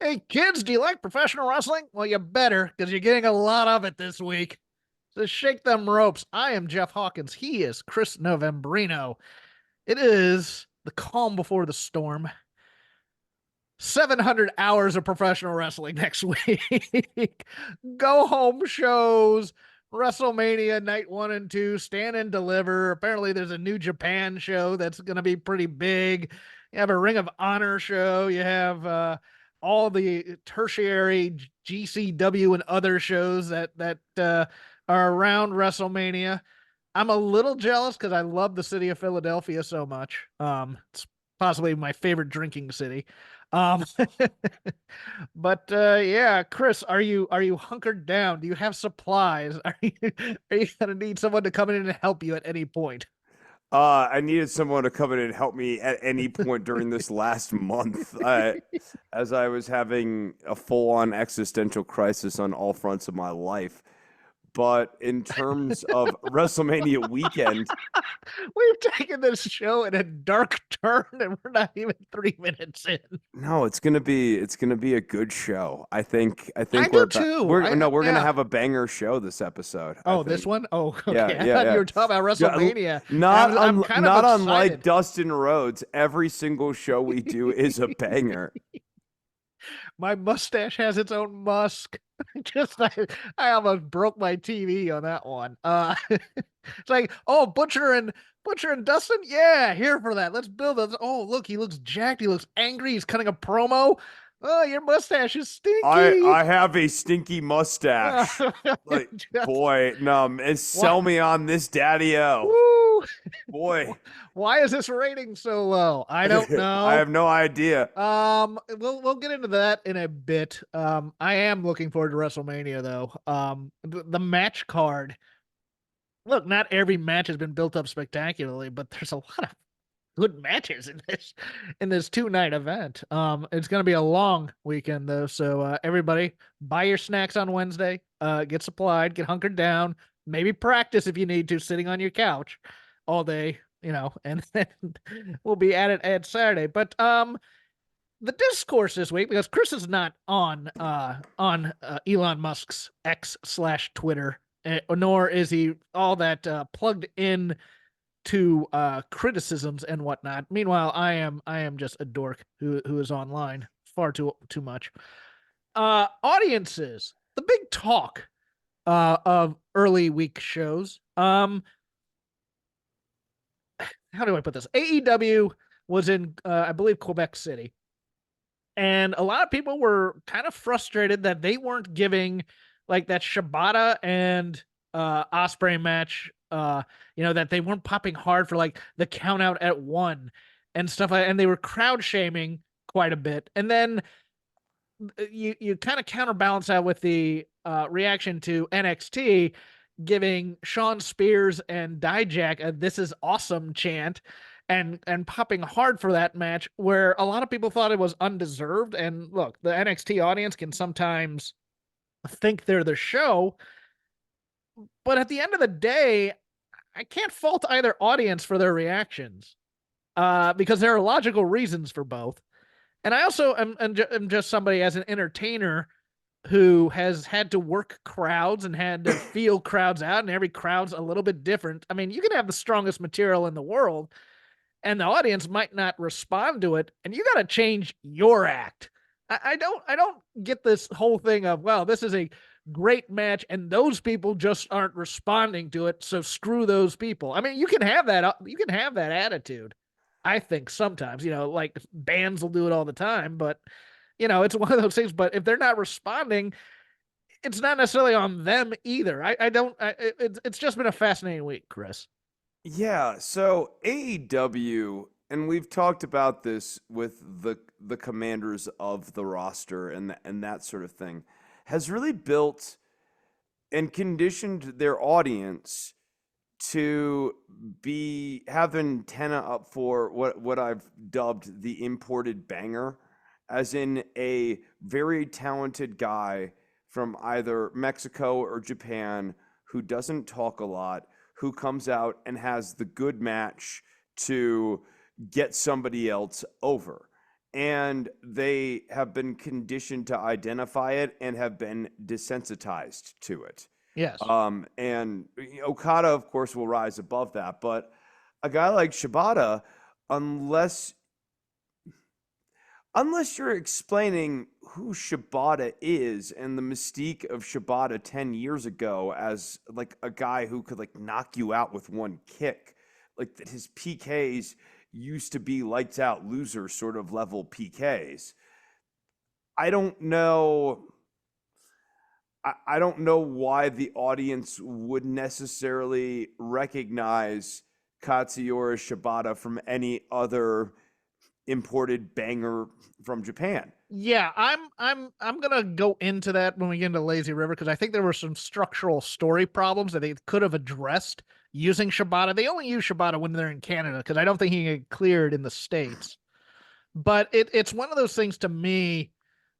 Hey, kids, do you like professional wrestling? Well, you better, because you're getting a lot of it this week. So shake them ropes. I am Jeff Hawkins. He is Chris Novembrino. It is the calm before the storm. 700 hours of professional wrestling next week. Go home shows, WrestleMania night 1 and 2, stand and deliver. Apparently, there's a New Japan show that's going to be pretty big. You have a Ring of Honor show. You have all the tertiary GCW and other shows that are around WrestleMania. I'm a little jealous because I love the city of Philadelphia so much. It's possibly my favorite drinking city. Um, but yeah, Chris, are you hunkered down? Do you have supplies? Are you gonna need someone to come in and help you at any point? I needed someone to come in and help me at any point during this last month, as I was having a full-on existential crisis on all fronts of my life. But in terms of WrestleMania weekend, We've taken this show in a dark turn, and we're not even 3 minutes in. no, it's gonna be a good show. I I think we're do about too. we're no, we're gonna Yeah. have a banger show this episode, I Oh, this think. one? Oh, Yeah, okay. I yeah, thought you yeah. were talking about Yeah, WrestleMania, and I'm kind of not unlike excited. Dustin Rhodes, every single show we do is a banger. My mustache has its own musk. Just I almost broke my TV on that one. It's like, oh, Butcher and Dustin, yeah, here for that. Let's build this. Oh, look, he looks jacked. He looks angry. He's cutting a promo. Oh, your mustache is stinky. I have a stinky mustache. Like, Just, boy, no, and why, sell me on this daddy-o. woo. Boy, Why is this rating so low? I don't I know. have no idea. We'll get into that in a bit. I am looking forward to WrestleMania though. The match card. Look, not every match has been built up spectacularly, but there's a lot of good matches in this 2 night event. It's gonna be a long weekend though, so everybody buy your snacks on Wednesday. Get supplied, get hunkered down, maybe practice if you need to, sitting on your couch all day, and then we'll be at it at Saturday. But the discourse this week, because Chris is not on Elon Musk's X/Twitter, nor is he all that plugged in to criticisms and whatnot. Meanwhile, I am just a dork who is online far too much. Audiences, the big talk of early week shows. How do I put this? AEW was in I believe Quebec City, and a lot of people were kind of frustrated that they weren't giving like that Shibata and Osprey match. That they weren't popping hard for like the count out at 1 and stuff like, and they were crowd shaming quite a bit. And then you kind of counterbalance that with the reaction to NXT giving Sean Spears and Dijak a "This is awesome" chant, and popping hard for that match, where a lot of people thought it was undeserved. And look, the NXT audience can sometimes think they're the show, but at the end of the day, I can't fault either audience for their reactions, because there are logical reasons for both. And I also am just somebody as an entertainer who has had to work crowds and had to feel crowds out, and every crowd's a little bit different. I mean, you can have the strongest material in the world, and the audience might not respond to it, and you got to change your act. I don't get this whole thing of, well, this is a great match and those people just aren't responding to it, so screw those people. I mean, you can have that attitude. I think sometimes, like bands will do it all the time, but it's one of those things. But if they're not responding, it's not necessarily on them either. I don't. It's just been a fascinating week, Chris. Yeah, so AEW, and we've talked about this with the commanders of the roster and that sort of thing, has really built and conditioned their audience to be have an antenna up for what I've dubbed the imported banger, as in a very talented guy from either Mexico or Japan who doesn't talk a lot, who comes out and has the good match to get somebody else over. and they have been conditioned to identify it and have been desensitized to it. Yes. And Okada, of course, will rise above that, but a guy like Shibata, unless unless you're explaining who Shibata is and the mystique of Shibata 10 years ago as like a guy who could like knock you out with one kick, like that his PKs used to be lights out loser sort of level PKs. I don't know. I don't know why the audience would necessarily recognize Katsuyori Shibata from any other imported banger from Japan. Yeah, I'm gonna go into that when we get into Lazy River because I think there were some structural story problems that they could have addressed using Shibata. They only use Shibata when they're in Canada because I don't think he can get cleared in the States. But it's one of those things to me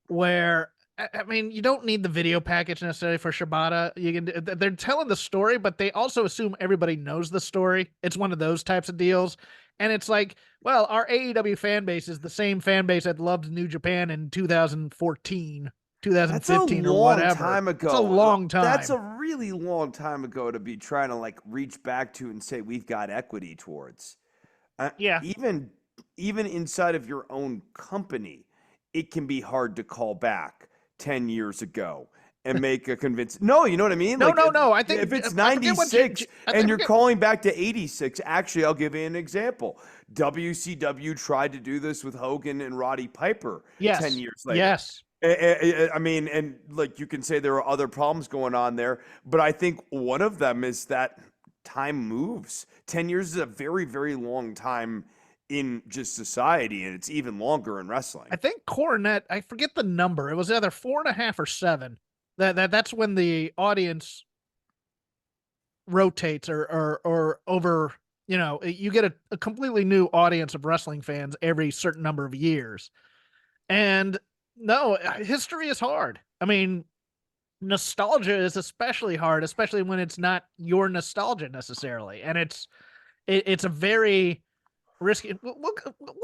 where I mean you don't need the video package necessarily for Shibata. You can they're telling the story, but they also assume everybody knows the story. It's one of those types of deals, and it's like, well, our AEW fan base is the same fan base that loved New Japan in 2014, That's a 2015, or long whatever. time It's a ago. long That's time. a really long time ago to be trying to like reach back to and say we've got equity towards. Uh, Yeah, even even inside of your own company, it can be hard to call back 10 years ago and make a convince. No, you know what I mean? no, Like no, no. I if think it's I forget what 96 I and you're forget. calling back to 86, actually I'll give you an example. WCW tried to do this with Hogan and Roddy Piper 10 Yes, years later. yes. I mean, and like you can say there are other problems going on there, but I think one of them is that time moves. 10 years is a very, very long time in just society, and it's even longer in I wrestling. think Coronet. I forget the number. It was either 4.5 or 7. That's when the audience rotates or over. You know, you get a completely new audience of wrestling fans every certain number of years. And no, history is hard. I mean, nostalgia is especially hard, especially when it's not your nostalgia necessarily, and it's a very risky. We'll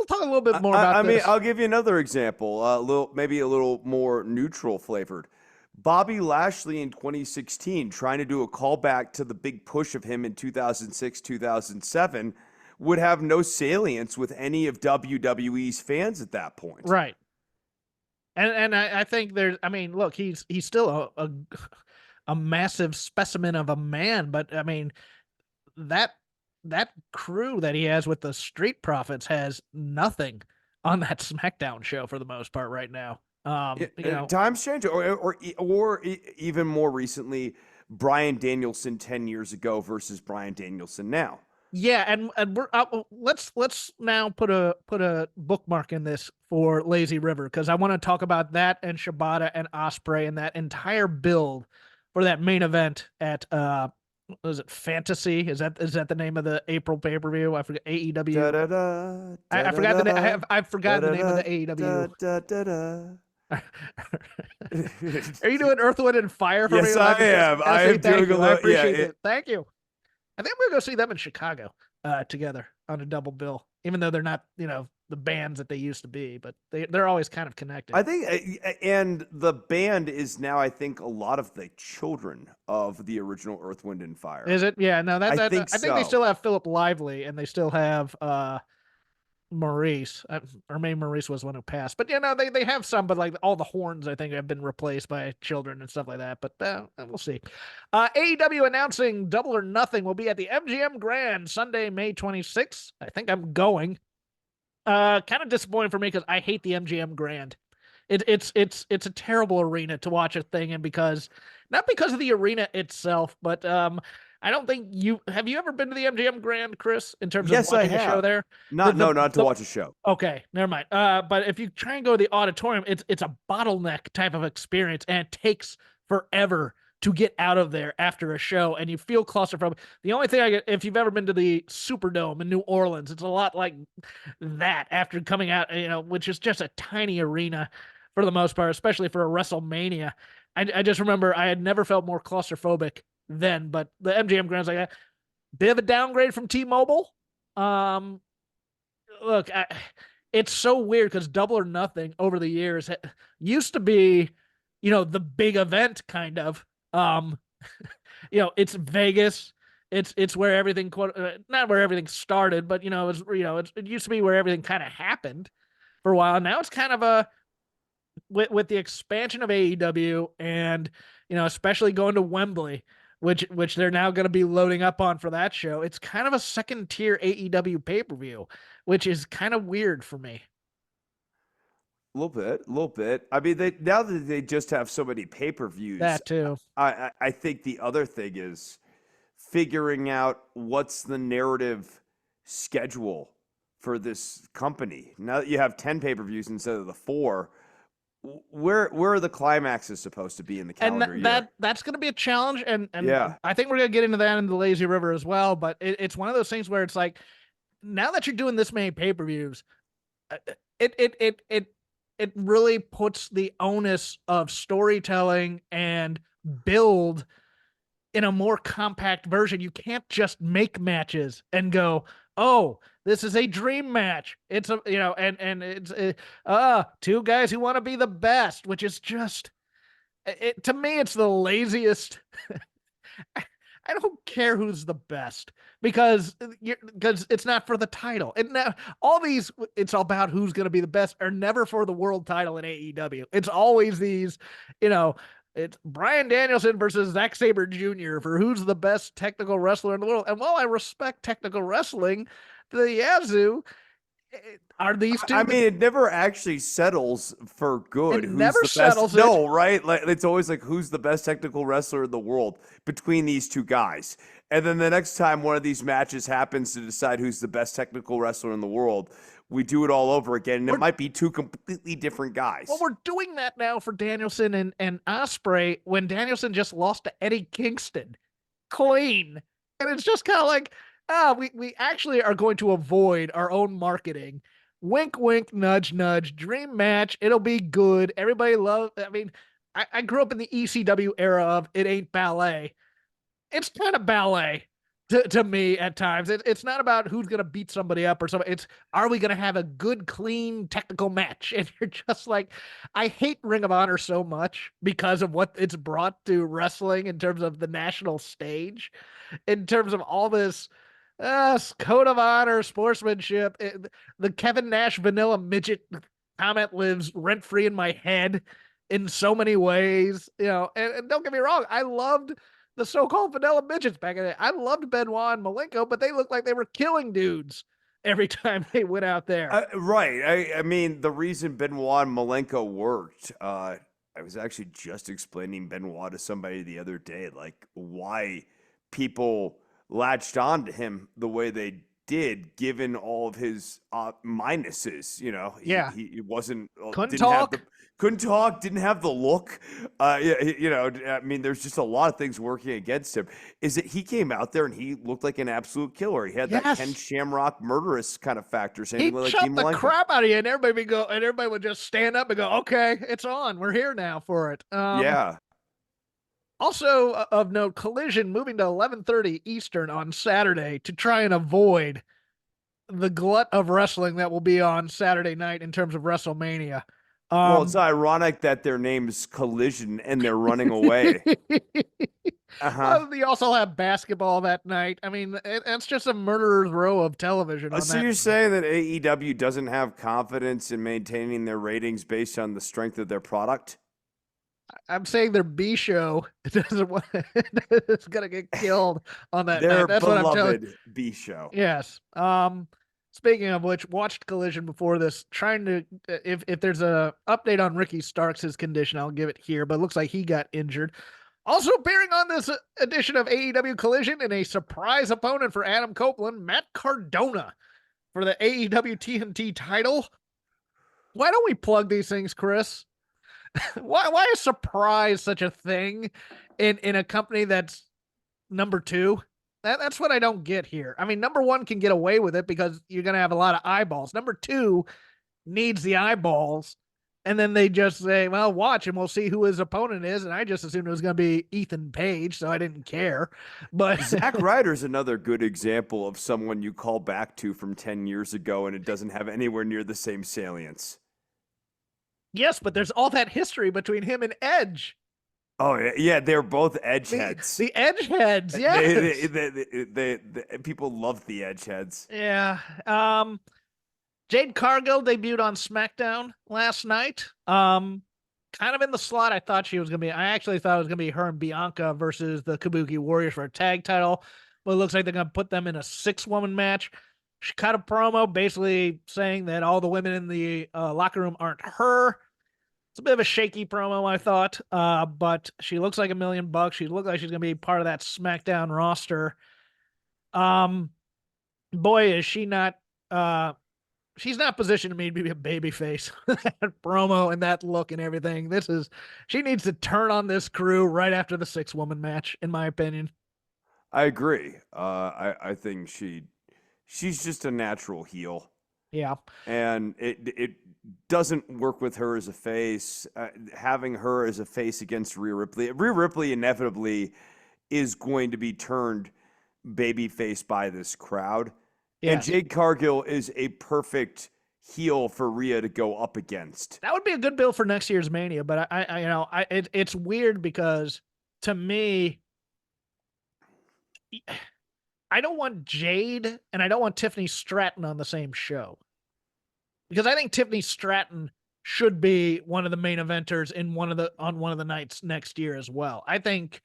talk a little bit more about I mean, this. I'll give you another example, a little, maybe a little more neutral flavored. Bobby Lashley in 2016, trying to do a callback to the big push of him in 2006, 2007, would have no salience with any of WWE's fans at that point. Right. And I think there's I mean, look, he's still a massive specimen of a man, but I mean that that crew that he has with the Street Profits has nothing on that SmackDown show for the most part right now. You know, Times change, even more recently, Brian Danielson 10 years ago versus Brian Danielson now. yeah, and we're let's now put a bookmark in this for Lazy River because I want to talk about that and Shibata and Osprey and that entire build for that main event at was it Fantasy? Is that the name of the April pay per view? I forget Da AEW. da da I da da forgot the name. da I've da forgotten the da name of da the AEW. da da da da. Are you doing Earth, Wind, and Fire for me? Yes, I am. I Tennessee, am thank doing a you. I little. Yeah, appreciate it. Thank you. I think we're gonna go see them in Chicago together on a double bill, even though they're not, the bands that they used to be, but they're always kind of connected. I think, and the band is now, I think, a lot of the children of the original Earth, Wind, and Fire. Is it? Yeah, no, I think I think they so. still have Philip Lively and they still have Maurice, or maybe Maurice was one who passed, but they have some, but like all the horns I think have been replaced by children and stuff like that. But we'll see. AEW announcing Double or Nothing will be at the MGM Grand Sunday, May 26th. I think I'm going. Kind of disappointing for me because I hate the MGM Grand. It's a terrible arena to watch a thing in because not because of the arena itself, but I don't think you have you ever been to the MGM Grand, Chris, in terms of Yes, I watching a show have. there? The Not the no, not to the watch a show. Okay, never mind. But if you try and go to the auditorium, it's a bottleneck type of experience, and it takes forever to get out of there after a show, and you feel claustrophobic. The only thing if you've ever been to the Superdome in New Orleans, it's a lot like that after coming out, which is just a tiny arena for the most part, especially for a WrestleMania. I just remember I had never felt more claustrophobic then, but the MGM Grand's like a bit of a downgrade from T-Mobile. Um, look, it's so weird because Double or Nothing over the years used to be, the big event kind of. Um, it's Vegas. It's where everything not where everything started, but it used to be where everything kind of happened for a while. Now it's kind of a with the expansion of AEW and especially going to Wembley, which they're now going to be loading up on for that show. It's kind of a second tier AEW pay-per-view, which is kind of weird for me. A little bit, a little bit. I mean, they now that they just have so many pay-per-views, That too. I think the other thing is figuring out what's the narrative schedule for this company. Now that you have 10 pay-per-views instead of the 4, where are the climaxes supposed to be in the And calendar year? that's going to be a challenge, and Yeah. I think we're going to get into that in the Lazy River as well. But it's one of those things where it's like, now that you're doing this many pay-per-views, it it it it it really puts the onus of storytelling and build in a more compact version. You can't just make matches and go, oh, this is a dream match. It's a and it's two guys who want to be the best, which is just to me, it's the laziest. I don't care who's the best because it's not for the title. And all these, it's all about who's going to be the best, are never for the world title in AEW. It's always these, it's Bryan Danielson versus Zack Sabre Jr. for who's the best technical wrestler in the world. And while I respect technical wrestling, the Yazoo are these two. I mean, it never actually settles for good. It Who's never the settles best? it. No, right? Like it's always like who's the best technical wrestler in the world between these two guys. And then the next time one of these matches happens to decide who's the best technical wrestler in the world, we do it all over again. And it might be two completely different guys. Well, we're doing that now for Danielson and Ospreay when Danielson just lost to Eddie Kingston. Clean. And it's just kind of like, we actually are going to avoid our own marketing. Wink, wink, nudge, nudge. Dream match. It'll be good. Everybody loves. I mean, I grew up in the ECW era of it ain't ballet. It's kind of ballet to me at times. It's not about who's going to beat somebody up or something. It's, are we going to have a good, clean, technical match? And you're just like, I hate Ring of Honor so much because of what it's brought to wrestling in terms of the national stage, in terms of all this code of honor, sportsmanship. The Kevin Nash vanilla midget comment lives rent free in my head in so many ways, and don't get me wrong, I loved the so-called vanilla midgets back in the day. I loved Benoit and Malenko, but they looked like they were killing dudes every time they went out there. Right. I mean, the reason Benoit and Malenko worked, I was actually just explaining Benoit to somebody the other day, like why people latched on to him the way they did, given all of his minuses. He wasn't Couldn't talk. Couldn't talk, didn't have the look. I mean, there's just a lot of things working against him. Is that he came out there and he looked like an absolute killer. He had that Ken Shamrock murderous kind of factor. He chopped the crap out of you, and everybody would just stand up and go, "Okay, it's on. We're here now for it." Yeah. Also of note, Collision moving to 11:30 Eastern on Saturday to try and avoid the glut of wrestling that will be on Saturday night in terms of WrestleMania. Well, it's ironic that their name's Collision and they're running away. Well, you also have basketball that night. I mean, it's just a murderer's row of television. So you're saying that AEW doesn't have confidence in maintaining their ratings based on the strength of their product? I'm saying their B show doesn't want it's gonna get killed on that their night. That's what I'm telling you. B show. Yes. Speaking of which, watched Collision before this, trying to if there's a update on Ricky Starks' condition, I'll give it here, but it looks like he got injured. Also appearing on this edition of AEW Collision in a surprise opponent for Adam Copeland, Matt Cardona for the AEW TNT title. Why don't we plug these things, Chris? Why is surprise such a thing in a company that's number 2? That's what I don't get here. I mean, number 1 can get away with it because you're going to have a lot of eyeballs. Number 2 needs the eyeballs. And then they just say, well, watch and we'll see who his opponent is. And I just assumed it was going to be Ethan Page, so I didn't care. But Zack Ryder's another good example of someone you call back to from 10 years ago and it doesn't have anywhere near the same salience. yes, but there's all that history between him and Edge. Oh yeah, they're both edge The, heads. the Edge heads, yes. People love the edge heads. Yeah. Jade Cargill debuted on SmackDown last night. Kind of in the slot I thought she was gonna be. I actually thought it was gonna be her and Bianca versus the Kabuki Warriors for a tag title, but it looks like they're gonna put them in a 6-woman match. She cut a promo basically saying that all the women in the locker room aren't her. It's a bit of a shaky promo, I thought, but she looks like $1 million. She looks like she's gonna be part of that SmackDown roster. Boy, is she not. She's not positioned to me to be a baby face. That promo and that look and everything. She needs to turn on this crew right after the 6-woman match, in my opinion. I agree. I think she's just a natural heel. Yeah. And it doesn't work with her as a face. Having her as a face against Rhea Ripley inevitably is going to be turned babyface by this crowd. And Yes. Jade Cargill is a perfect heel for Rhea to go up against. That would be a good bill for next year's Mania, but it's weird because to me, I don't want Jade and I don't want Tiffany Stratton on the same show because I think Tiffany Stratton should be one of the main eventers on one of the nights next year as well. I think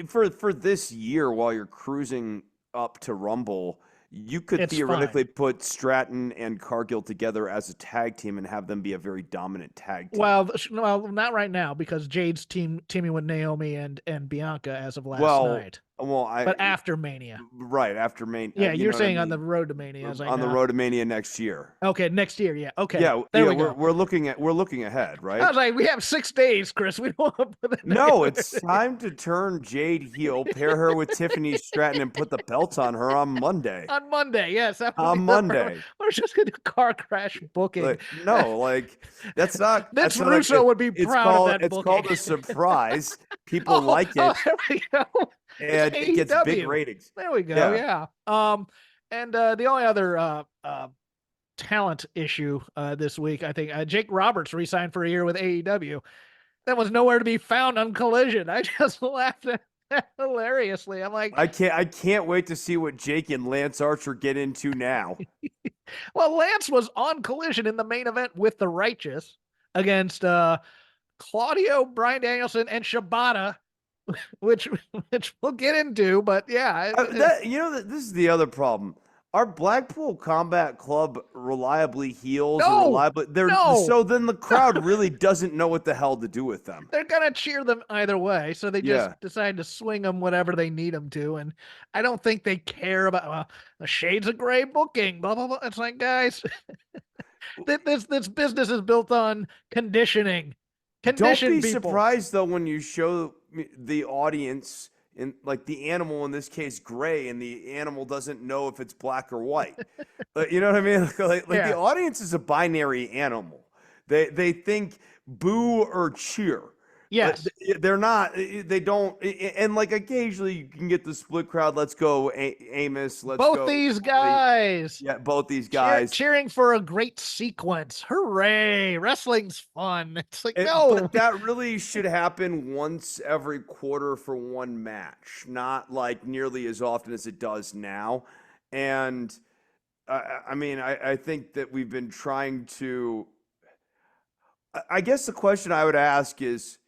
For this year, while you're cruising up to Rumble, you could it's theoretically fine. put Stratton and Cargill together as a tag team and have them be a very dominant tag team. Well, not right now because Jade's teaming with Naomi and Bianca as of last night. But after Mania. Right after Mania, Yeah, you you're know what I saying on the mean? road to Mania. I was like, On the no. road to Mania next year. Okay, next year. Yeah. Okay. Yeah, There yeah, we go. we're looking ahead, I right? was like, we have 6 days, Chris. We don't want to put it No, it's time to turn Jade heel, pair her with Tiffany Stratton, and put the belts on her on Monday. on Monday. Yes, that would On be Monday. We're just gonna do car crash booking. That's not. Vince That's not Russo would be it's proud called. of that It's booking. called a surprise. People like it, there we go. and it gets big AEW. ratings. There we go. Yeah. Yeah. And the only other talent issue this week, I think Jake Roberts re-signed for a year with AEW. That was nowhere to be found on Collision. I just laughed at that hilariously. I'm like, I can't wait to see what Jake and Lance Archer get into now. well, Lance was on Collision in the main event with the Righteous against Claudio, Bryan Danielson, and Shibata, which we'll get into. But yeah, This is the other problem. Our Blackpool Combat Club reliably heals or No, reliably no. so then the crowd really doesn't know what the hell to do with them. They're gonna cheer them either way, so they just Yeah. decide to swing them whatever they need them to, and I don't think they care about the shades of gray booking. Blah blah blah. It's like, guys, this business is built on conditioning. Don't be People. surprised though when you show the audience in like the animal in this case gray and the animal doesn't know if it's black or white. You know what I mean? Yeah. The audience is a binary animal. They think boo or cheer. Yes. They're not. They don't. And like occasionally you can get the split crowd. Let's go, Amos. Let's go. Both these guys. Yeah, both these guys. Cheering for a great sequence. Hooray. Wrestling's fun. It's like, no. But that really should happen once every quarter for one match, not like nearly as often as it does now. And I think that we've been trying to. I guess the question I would ask is,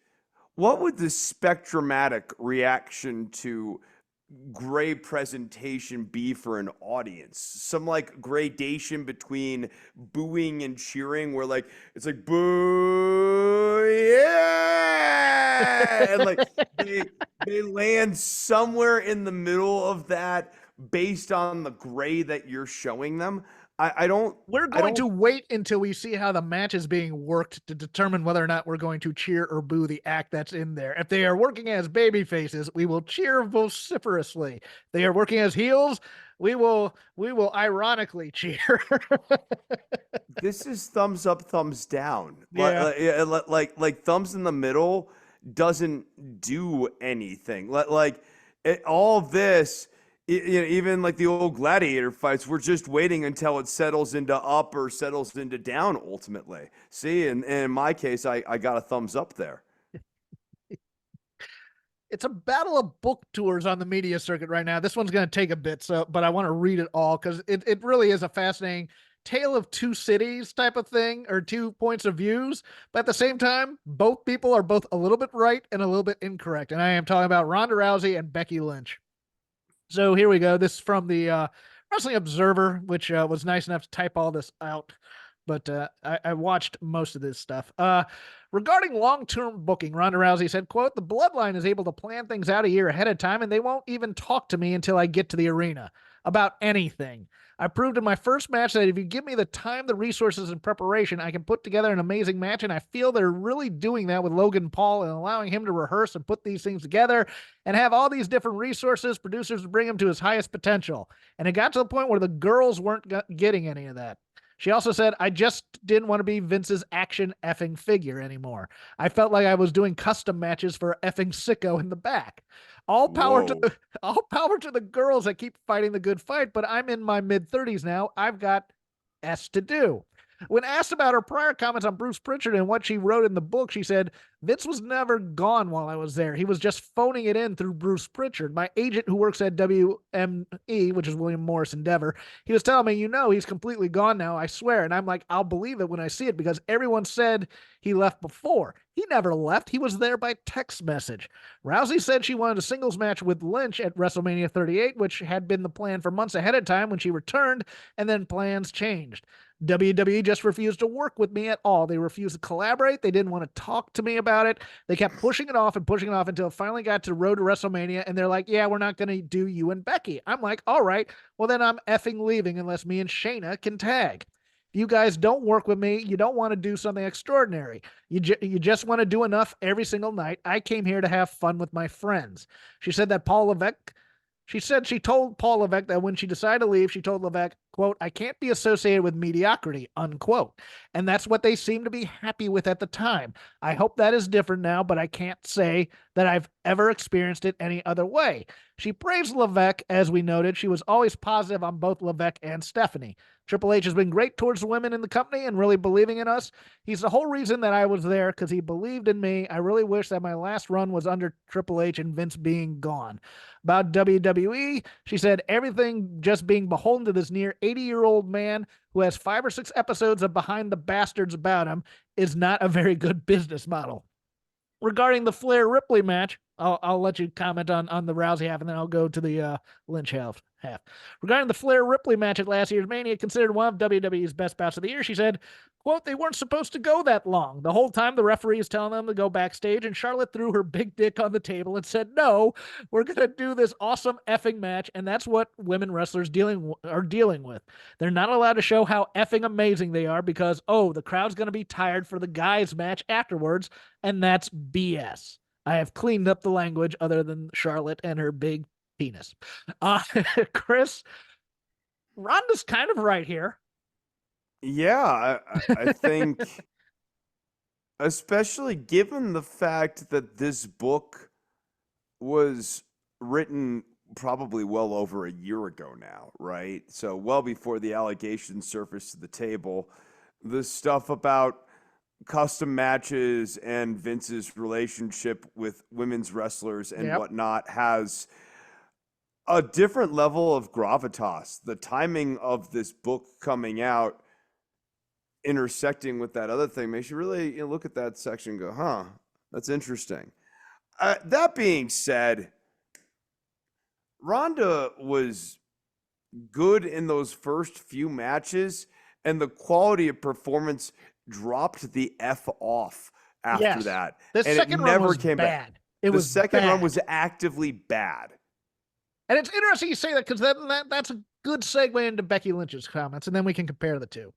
what would the spectromatic reaction to gray presentation be for an audience? Some like gradation between booing and cheering where like it's like boo yeah and like they land somewhere in the middle of that based on the gray that you're showing them. We're going to wait until we see how the match is being worked to determine whether or not we're going to cheer or boo the act that's in there. If they are working as baby faces, we will cheer vociferously. If they are working as heels, we will ironically cheer. This is thumbs up, thumbs down. Yeah. Like thumbs in the middle doesn't do anything. All this, even like the old gladiator fights, we're just waiting until it settles into up or settles into down ultimately. See, and in my case, I got a thumbs up there. It's a battle of book tours on the media circuit right now. This one's going to take a bit, so but I want to read it all because it really is a fascinating tale of two cities type of thing, or two points of views. But at the same time, both people are both a little bit right and a little bit incorrect. And I am talking about Ronda Rousey and Becky Lynch. So here we go. This is from the Wrestling Observer, which was nice enough to type all this out. But I watched most of this stuff. Regarding long-term booking, Ronda Rousey said, quote, "The Bloodline is able to plan things out a year ahead of time, and they won't even talk to me until I get to the arena about anything. I proved in my first match that if you give me the time, the resources, and preparation, I can put together an amazing match, and I feel they're really doing that with Logan Paul and allowing him to rehearse and put these things together and have all these different resources, producers to bring him to his highest potential. And it got to the point where the girls weren't getting any of that." She also said, "I just didn't want to be Vince's action effing figure anymore. I felt like I was doing custom matches for effing sicko in the back. All power to Whoa. the all power to the girls that keep fighting the good fight, but I'm in my mid-30s now. I've got S to do." When asked about her prior comments on Bruce Pritchard and what she wrote in the book, she said, "Vince was never gone while I was there. He was just phoning it in through Bruce Pritchard. My agent who works at WME, which is William Morris Endeavor, he was telling me, he's completely gone now, I swear." And I'm like, I'll believe it when I see it because everyone said he left before. He never left. He was there by text message. Rousey said she wanted a singles match with Lynch at WrestleMania 38, which had been the plan for months ahead of time when she returned, and then plans changed. WWE just refused to work with me at all. They refused to collaborate. They didn't want to talk to me about it. They kept pushing it off and pushing it off until it finally got to the road to WrestleMania. And they're like, "Yeah, we're not going to do you and Becky." I'm like, all right, well, then I'm effing leaving unless me and Shayna can tag. If you guys don't work with me, you don't want to do something extraordinary. You just want to do enough every single night. I came here to have fun with my friends. She said that Paul Levesque She said she told Paul Levesque that when she decided to leave, she told Levesque, quote, "I can't be associated with mediocrity," unquote. And that's what they seemed to be happy with at the time. I hope that is different now, but I can't say that I've ever experienced it any other way. She praised Levesque, as we noted. She was always positive on both Levesque and Stephanie. Triple H has been great towards the women in the company and really believing in us. He's the whole reason that I was there because he believed in me. I really wish that my last run was under Triple H and Vince being gone. About WWE, she said everything just being beholden to this near 80-year-old man who has 5 or 6 episodes of Behind the Bastards about him is not a very good business model. Regarding the Flair Ripley match, I'll let you comment on the Rousey half, and then I'll go to the Lynch half. Regarding the Flair Ripley match at last year's Mania, considered one of WWE's best bouts of the year, she said, quote, "They weren't supposed to go that long. The whole time the referee is telling them to go backstage, and Charlotte threw her big dick on the table and said, 'No, we're going to do this awesome effing match.' And that's what women wrestlers are dealing with. They're not allowed to show how effing amazing they are because, the crowd's going to be tired for the guys' match afterwards, and that's BS. I have cleaned up the language other than Charlotte and her big penis." Uh, Chris, Ronda's kind of right here. Yeah, I think, especially given the fact that this book was written probably well over a year ago now, right? So well before the allegations surfaced to the table, the stuff about custom matches and Vince's relationship with women's wrestlers and Yep. whatnot has a different level of gravitas. The timing of this book coming out intersecting with that other thing makes you really look at that section and go, huh, that's interesting. That being said, Ronda was good in those first few matches, and the quality of performance dropped the F off after Yes. that. The And it second run never was came back. bad. It The was second run bad. was actively bad. And it's interesting you say that because that's a good segue into Becky Lynch's comments, and then we can compare the two.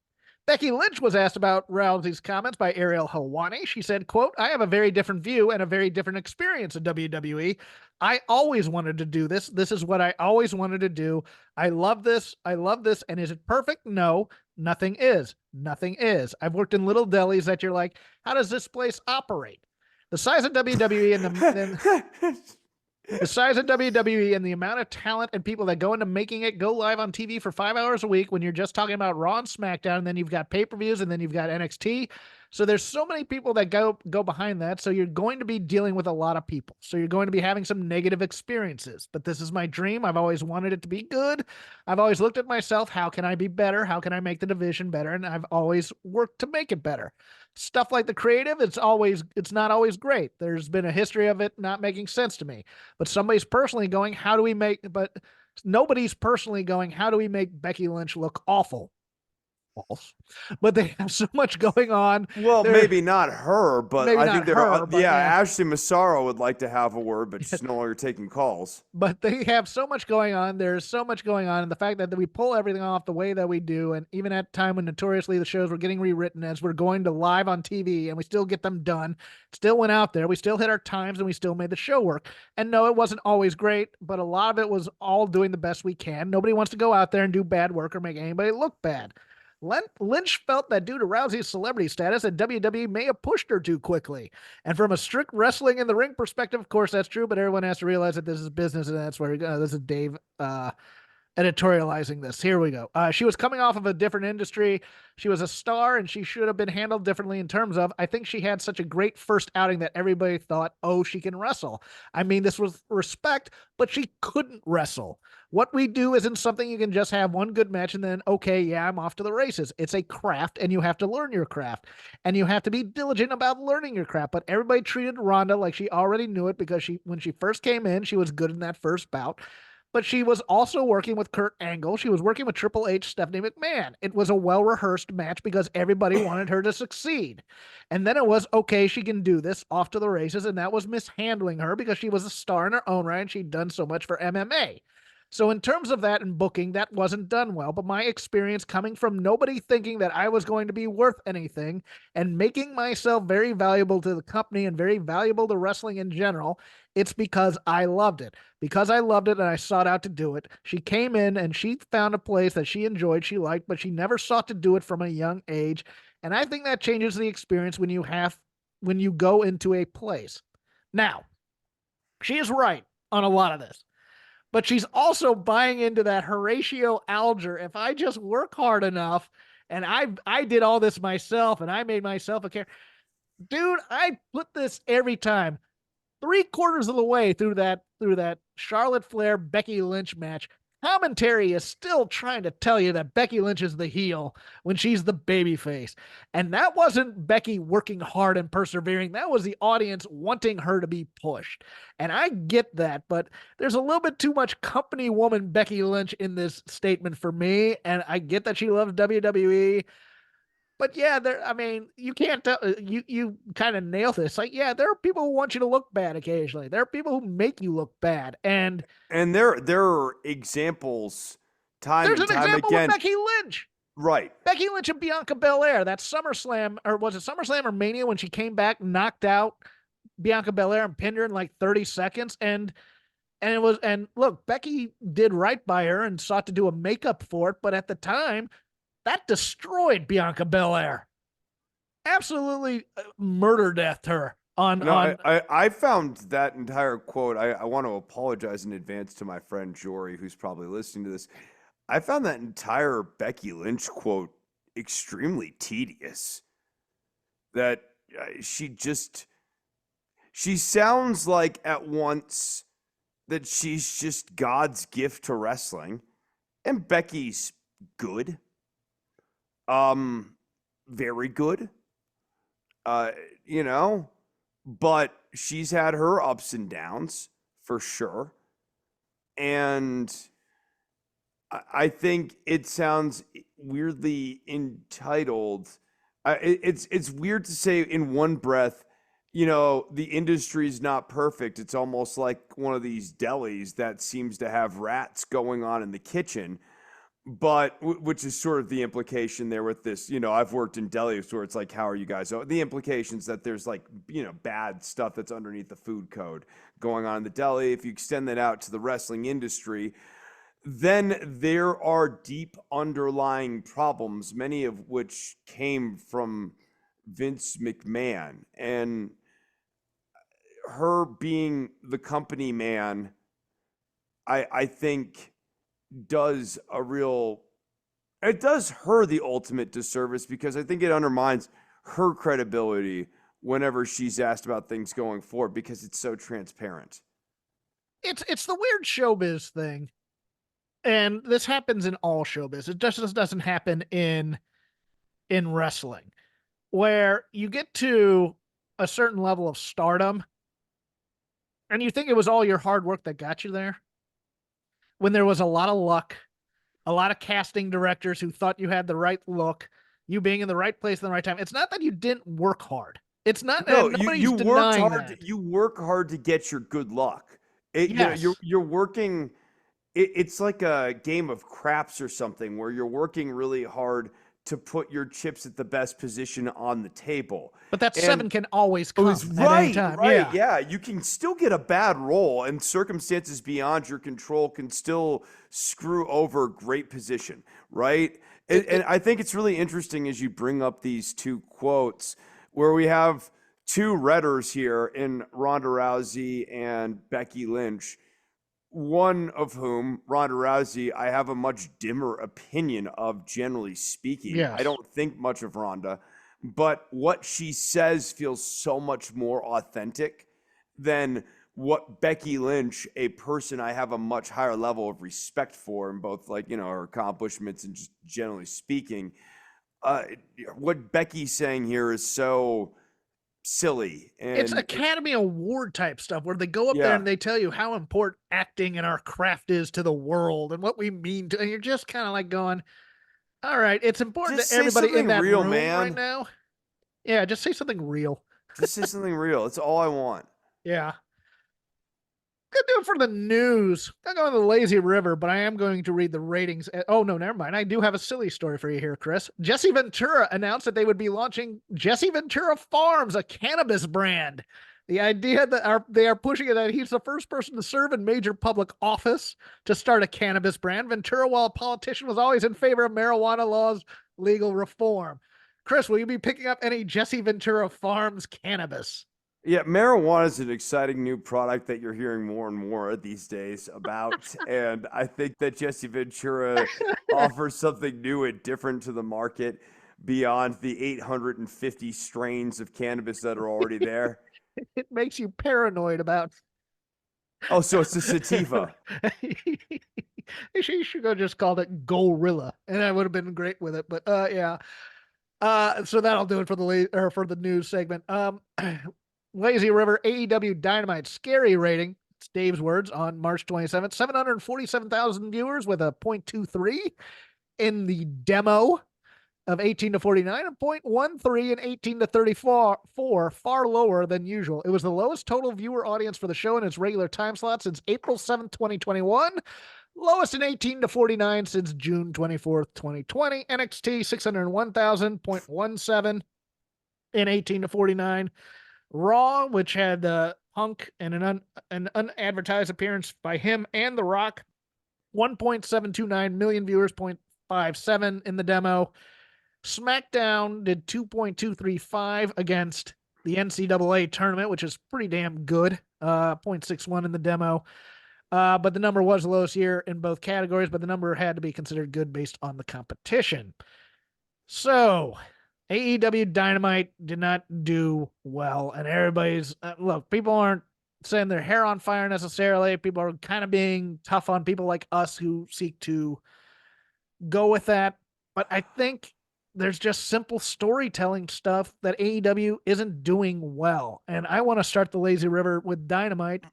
Becky Lynch was asked about Rousey's comments by Ariel Helwani. She said, quote, I have a very different view and a very different experience in WWE. I always wanted to do this. This is what I always wanted to do. I love this. I love this. And is it perfect? No, nothing is. Nothing is. I've worked in little delis that you're like, how does this place operate? The size of WWE and the size of WWE and the amount of talent and people that go into making it go live on TV for 5 hours a week when you're just talking about Raw and SmackDown, and then you've got pay-per-views, and then you've got NXT. So there's so many people that go behind that. So you're going to be dealing with a lot of people. So you're going to be having some negative experiences. But this is my dream. I've always wanted it to be good. I've always looked at myself. How can I be better? How can I make the division better? And I've always worked to make it better. Stuff like the creative, it's not always great. There's been a history of it not making sense to me. But somebody's personally going, but nobody's personally going, how do we make Becky Lynch look awful? False. But they have so much going on. Well, maybe not her, but I think yeah, Ashley Massaro would like to have a word, but she's no longer taking calls. But they have so much going on. There's so much going on. And the fact that we pull everything off the way that we do, and even at a time when notoriously the shows were getting rewritten as we're going to live on TV and we still get them done, still went out there, we still hit our times, and we still made the show work. And no, it wasn't always great, but a lot of it was all doing the best we can. Nobody wants to go out there and do bad work or make anybody look bad. Lynch felt that due to Rousey's celebrity status, that WWE may have pushed her too quickly. And from a strict wrestling in the ring perspective, of course, that's true, but everyone has to realize that this is business, and that's where this is Dave editorializing this. Here we go. She was coming off of a different industry. She was a star, and she should have been handled differently in terms of, I think she had such a great first outing that everybody thought, oh, she can wrestle. I mean, this was respect, but she couldn't wrestle. What we do isn't something you can just have one good match and then, okay, yeah, I'm off to the races. It's a craft, and you have to learn your craft, and you have to be diligent about learning your craft. But everybody treated Ronda like she already knew it because when she first came in, she was good in that first bout. But she was also working with Kurt Angle. She was working with Triple H, Stephanie McMahon. It was a well-rehearsed match because everybody wanted her to succeed. And then it was, okay, she can do this, off to the races, and that was mishandling her because she was a star in her own right, and she'd done so much for MMA. So in terms of that and booking, that wasn't done well. But my experience coming from nobody thinking that I was going to be worth anything and making myself very valuable to the company and very valuable to wrestling in general, it's because I loved it. Because I loved it and I sought out to do it. She came in and she found a place that she enjoyed, she liked, but she never sought to do it from a young age. And I think that changes the experience when you go into a place. Now, she is right on a lot of this. But she's also buying into that Horatio Alger. If I just work hard enough, and I did all this myself, and I made myself a character, dude, I put this every time. 3/4 of the way through that Charlotte Flair Becky Lynch match, commentary is still trying to tell you that Becky Lynch is the heel when she's the babyface. And that wasn't Becky working hard and persevering. That was the audience wanting her to be pushed. And I get that, but there's a little bit too much company woman Becky Lynch in this statement for me. And I get that she loves WWE. But yeah, you can't tell. You kind of nail this. Like, yeah, there are people who want you to look bad occasionally. There are people who make you look bad, and there are examples time there's and an time example again. with Becky Lynch. Right. Becky Lynch and Bianca Belair. That SummerSlam, or was it SummerSlam or Mania, when she came back, knocked out Bianca Belair and pinned her in like 30 seconds, and look, Becky did right by her and sought to do a makeup for it, but at the time, that destroyed Bianca Belair. Absolutely murder deathed her. I found that entire quote. I want to apologize in advance to my friend Jory, who's probably listening to this. I found that entire Becky Lynch quote extremely tedious. That she sounds like at once that she's just God's gift to wrestling, and Becky's good. Very good. But she's had her ups and downs for sure. And I think it sounds weirdly entitled. It's weird to say in one breath, the industry's not perfect. It's almost like one of these delis that seems to have rats going on in the kitchen. but which is sort of the implication there with this, I've worked in delis where it's like, how are you guys? So the implications that there's like, bad stuff that's underneath the food code going on in the deli. If you extend that out to the wrestling industry, then there are deep underlying problems, many of which came from Vince McMahon and her being the company man. I think does a real it does her the ultimate disservice because I think it undermines her credibility whenever she's asked about things going forward because it's so transparent. It's the weird showbiz thing, and this happens in all showbiz. It just doesn't happen in wrestling, where you get to a certain level of stardom, and you think it was all your hard work that got you there. When there was a lot of luck, a lot of casting directors who thought you had the right look, you being in the right place at the right time. It's not that you didn't work hard. It's not, No, and you nobody's you worked denying hard. that. You work hard to get your good luck. You're Yes, you're working. It's like a game of craps or something where you're working really hard to put your chips at the best position on the table. but that And seven can always it was come at any right, time. right. Yeah. Yeah, you can still get a bad roll, and circumstances beyond your control can still screw over great position, right? And I think it's really interesting as you bring up these two quotes where we have two redders here in Ronda Rousey and Becky Lynch, one of whom, Ronda Rousey, I have a much dimmer opinion of, generally speaking. I Yes. don't think much of Ronda, but what she says feels so much more authentic than what Becky Lynch, a person I have a much higher level of respect for in both, like, her accomplishments and just generally speaking. Uh, what Becky's saying here is so silly. It's And Academy Award type stuff where they go up there yeah, and they tell you how important acting and our craft is to the world and what we mean to, and you're just kind of like going, all right, it's important just to say everybody in something that real, room right man. now. Yeah, just say something real. Just say something real. It's all I want. Yeah. Good do it for the news. I'm going to the lazy river, but I am going to read the ratings. Oh, no, never mind. I do have a silly story for you here, Chris. Jesse Ventura announced that they would be launching Jesse Ventura Farms, a cannabis brand. The idea that they are pushing it that he's the first person to serve in major public office to start a cannabis brand. Ventura, while a politician, was always in favor of marijuana laws legal reform. Chris, will you be picking up any Jesse Ventura Farms cannabis? Yeah, marijuana is an exciting new product that you're hearing more and more these days about. And I think that Jesse Ventura offers something new and different to the market beyond the 850 strains of cannabis that are already there. It makes you paranoid about. Oh, so it's a sativa. She should have just called it Gorilla, and I would have been great with it. But yeah. So that'll do it for for the news segment. Lazy River AEW Dynamite scary rating. It's Dave's words on March 27th. 747,000 viewers with a 0.23 in the demo of 18 to 49 and 0.13 in 18 to 34, far lower than usual. It was the lowest total viewer audience for the show in its regular time slot since April 7th, 2021. Lowest in 18 to 49 since June 24th, 2020. NXT 601,000.17 in 18 to 49. Raw, which had Punk and an unadvertised appearance by him and The Rock, 1.729 million viewers, 0.57 in the demo. SmackDown did 2.235 against the NCAA tournament, which is pretty damn good, 0.61 in the demo. But the number was the lowest year in both categories, but the number had to be considered good based on the competition. So, AEW Dynamite did not do well, and everybody's look, people aren't setting their hair on fire necessarily. People are kind of being tough on people like us who seek to go with that. But I think there's just simple storytelling stuff that AEW isn't doing well. And I want to start the lazy river with Dynamite.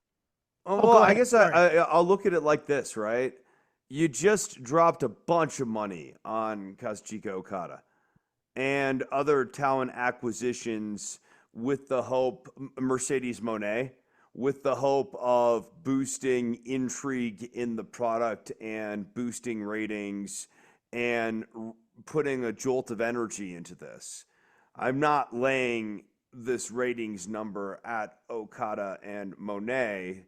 Oh, Oh, well, go I ahead. guess Sorry. I'll look at it like this, right? You just dropped a bunch of money on Kazuchika Okada and other talent acquisitions with the hope, Mercedes Monet, with the hope of boosting intrigue in the product and boosting ratings and putting a jolt of energy into this. I'm not laying this ratings number at Okada and Monet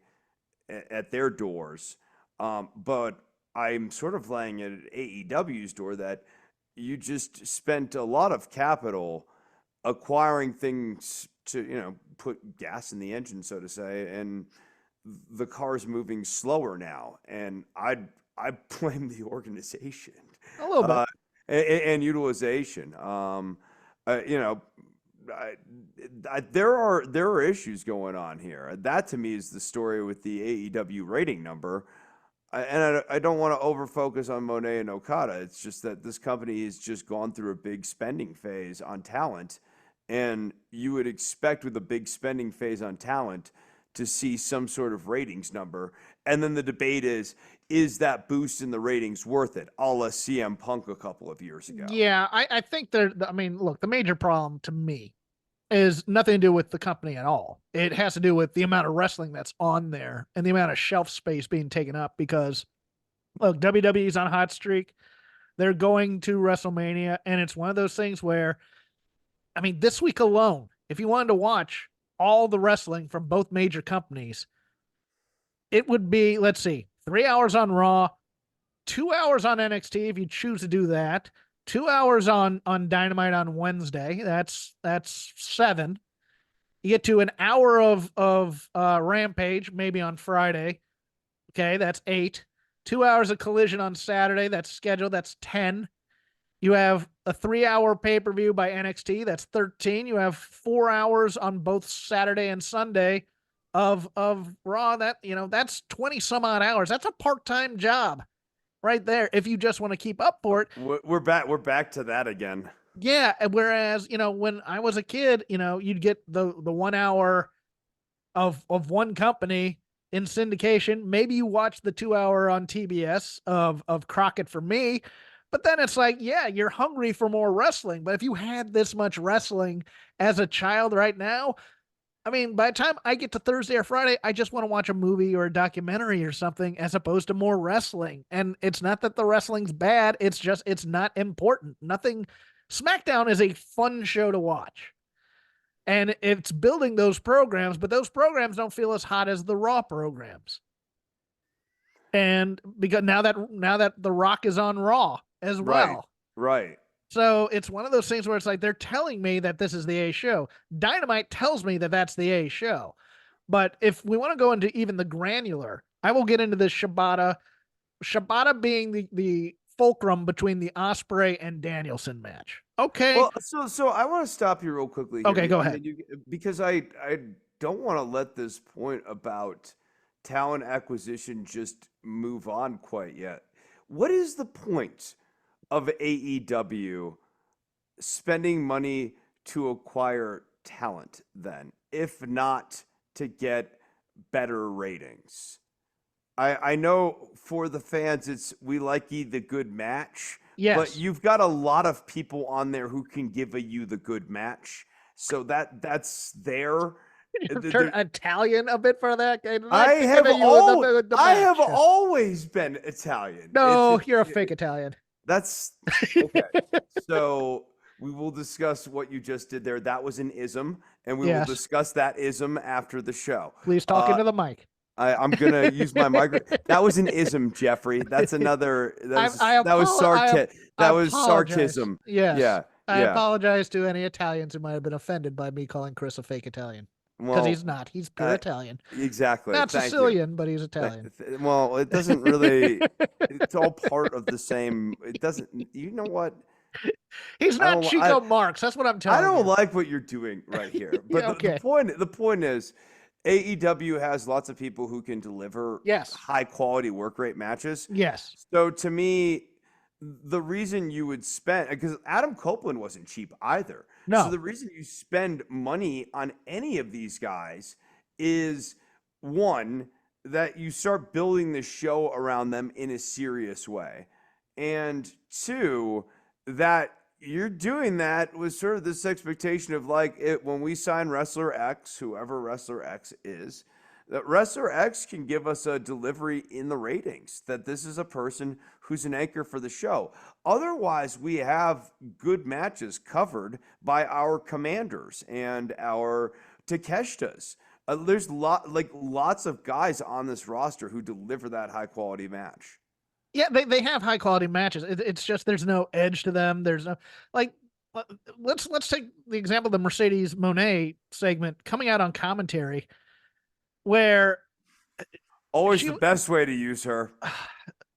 at their doors, but I'm sort of laying it at AEW's door that you just spent a lot of capital acquiring things to, put gas in the engine, so to say, and the car's moving slower now. And I blame the organization A little bit. uh, and utilization. You know, there are issues going on here. That to me is the story with the AEW rating number. I don't want to overfocus on Monet and Okada. It's just that this company has just gone through a big spending phase on talent, and you would expect with a big spending phase on talent to see some sort of ratings number. And then the debate is that boost in the ratings worth it, a la CM Punk a couple of years ago? Yeah, I think I mean, look, the major problem to me is nothing to do with the company at all. It has to do with the amount of wrestling that's on there and the amount of shelf space being taken up because, look, WWE's on a hot streak. They're going to WrestleMania, and it's one of those things where, I mean, this week alone, if you wanted to watch all the wrestling from both major companies, it would be, let's see, 3 hours on Raw, 2 hours on NXT if you choose to do that, 2 hours on Dynamite on Wednesday. That's seven. You get to an hour of Rampage maybe on Friday. Okay, that's 8. 2 hours of Collision on Saturday. That's scheduled. That's 10. You have a 3 hour pay per view by NXT. That's 13. You have 4 hours on both Saturday and Sunday of Raw. That's 20 some odd hours. That's a part time job right there. If you just want to keep up for it, We're back. We're back to that again. yeah. Whereas when I was a kid, you'd get the 1 hour of one company in syndication. Maybe you watch the 2 hour on TBS of Crockett for me. But then it's like, yeah, you're hungry for more wrestling. But if you had this much wrestling as a child right now, I mean, by the time I get to Thursday or Friday, I just want to watch a movie or a documentary or something as opposed to more wrestling. And it's not that the wrestling's bad. It's just, it's not important. Nothing. SmackDown is a fun show to watch. And it's building those programs, but those programs don't feel as hot as the Raw programs. And because now that The Rock is on Raw as well. Right. So it's one of those things where it's like they're telling me that this is the A show. Dynamite tells me that that's the A show. But if we want to go into even the granular, I will get into this Shibata. Shibata being the fulcrum between the Osprey and Danielson match. Okay. Well, so I want to stop you real quickly here. Okay, go ahead. Because I don't want to let this point about talent acquisition just move on quite yet. What is the point of AEW spending money to acquire talent then, if not to get better ratings? I know for the fans, we like the good match. Yes. But you've got a lot of people on there who can give you the good match. So that's there. Turn Italian a bit for that. I have always been Italian. No, you're a fake Italian. That's okay. So we will discuss what you just did there. That was an ism, and we will discuss that ism after the show. Please talk into the mic. I'm gonna use my microphone. That was an ism, Jeffrey. That's another. That was sarcasm. Yes. Yeah. I apologize to any Italians who might have been offended by me calling Chris a fake Italian. Because he's not. He's pure Italian. Exactly. Not Sicilian, but he's Italian. Well, it doesn't really. It's all part of the same. It doesn't. You know what? He's not Chico Marx. That's what I'm telling you. I don't like what you're doing right here. But okay. the point is, AEW has lots of people who can deliver high quality work rate matches. Yes. So to me, the reason you would spend, because Adam Copeland wasn't cheap either. No. So the reason you spend money on any of these guys is, one, that you start building the show around them in a serious way. And two, that you're doing that with sort of this expectation of when we sign wrestler X, whoever wrestler X is, that Wrestler X can give us a delivery in the ratings, that this is a person who's an anchor for the show. Otherwise, we have good matches covered by our commanders and our Takeshtas. There's lots of guys on this roster who deliver that high quality match. Yeah, they have high quality matches. It's just there's no edge to them. There's no like. Let's take the example of the Mercedes Monet segment coming out on commentary, where Always she the best way to use her.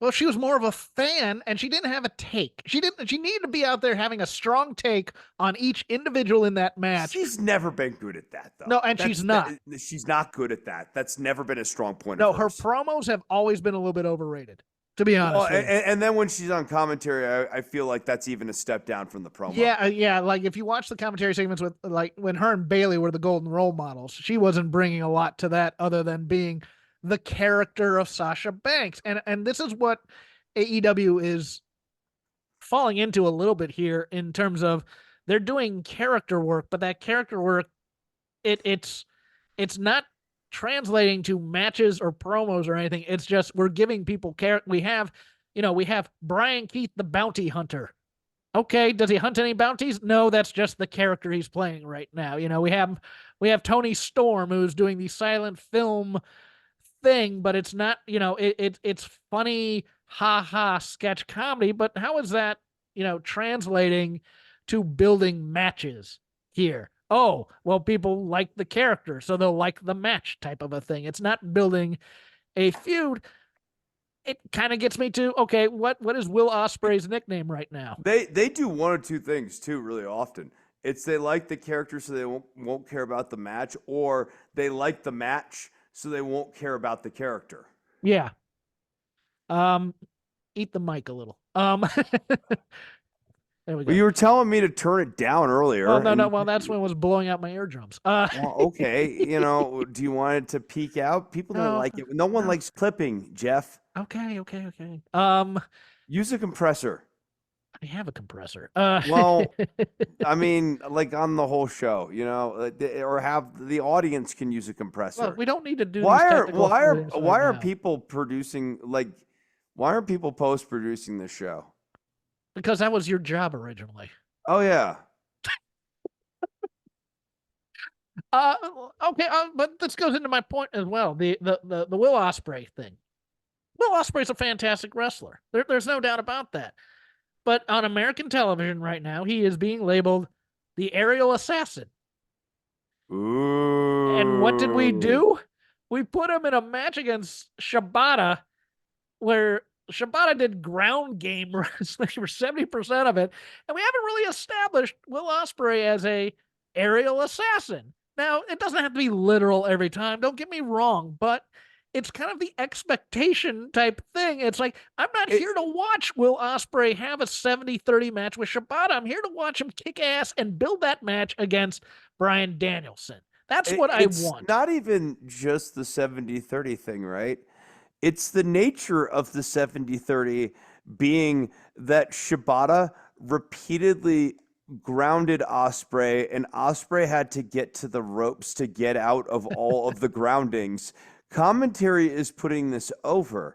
well, she was more of a fan and she didn't have a take. She needed to be out there having a strong take on each individual in that match. She's never been good at that though. No, and she's not. She's not good at that. That's never been a strong point No, of her hers. promos have always been a little bit overrated, to be honest. Well, and then when she's on commentary, I feel like that's even a step down from the promo. Yeah. Like if you watch the commentary segments with like when her and Bailey were the golden role models, she wasn't bringing a lot to that other than being the character of Sasha Banks. And this is what AEW is falling into a little bit here in terms of they're doing character work, but that character work it's not translating to matches or promos or anything. It's just we're giving people care. We have Brian Keith the bounty hunter. Okay, does he hunt any bounties? No, that's just the character he's playing right now. We have Tony Storm who's doing the silent film thing, but it's not, it's funny, ha ha sketch comedy, but how is that, translating to building matches here? Oh, well, people like the character, so they'll like the match type of a thing. It's not building a feud. It kind of gets me to, okay, what is Will Ospreay's nickname right now? They do one or two things too really often. It's they like the character so they won't care about the match, or they like the match so they won't care about the character. Yeah. Eat the mic a little. There we go. Well, you were telling me to turn it down earlier. Well, no. Well, that's when it was blowing out my eardrums. Well, okay. Do you want it to peek out? People don't like it. No one likes clipping, Jeff. Okay. Use a compressor. I have a compressor. Well, I mean, like on the whole show, or have the audience can use a compressor. Well, we don't need to do. Why are people producing why are people post producing this show? Because that was your job originally. Oh yeah. Okay. But this goes into my point as well. The Will Ospreay thing. Will Ospreay's a fantastic wrestler. There's no doubt about that. But on American television right now, he is being labeled the aerial assassin. Ooh. And what did we do? We put him in a match against Shibata where Shibata did ground game wrestling for 70% of it. And we haven't really established Will Ospreay as a aerial assassin. Now, it doesn't have to be literal every time. Don't get me wrong, but it's kind of the expectation type thing. It's like, I'm not here to watch Will Ospreay have a 70-30 match with Shibata. I'm here to watch him kick ass and build that match against Bryan Danielson. That's what I want. It's not even just the 70-30 thing, right? It's the nature of the 70-30 being that Shibata repeatedly grounded Ospreay, and Ospreay had to get to the ropes to get out of all of the groundings. Commentary is putting this over.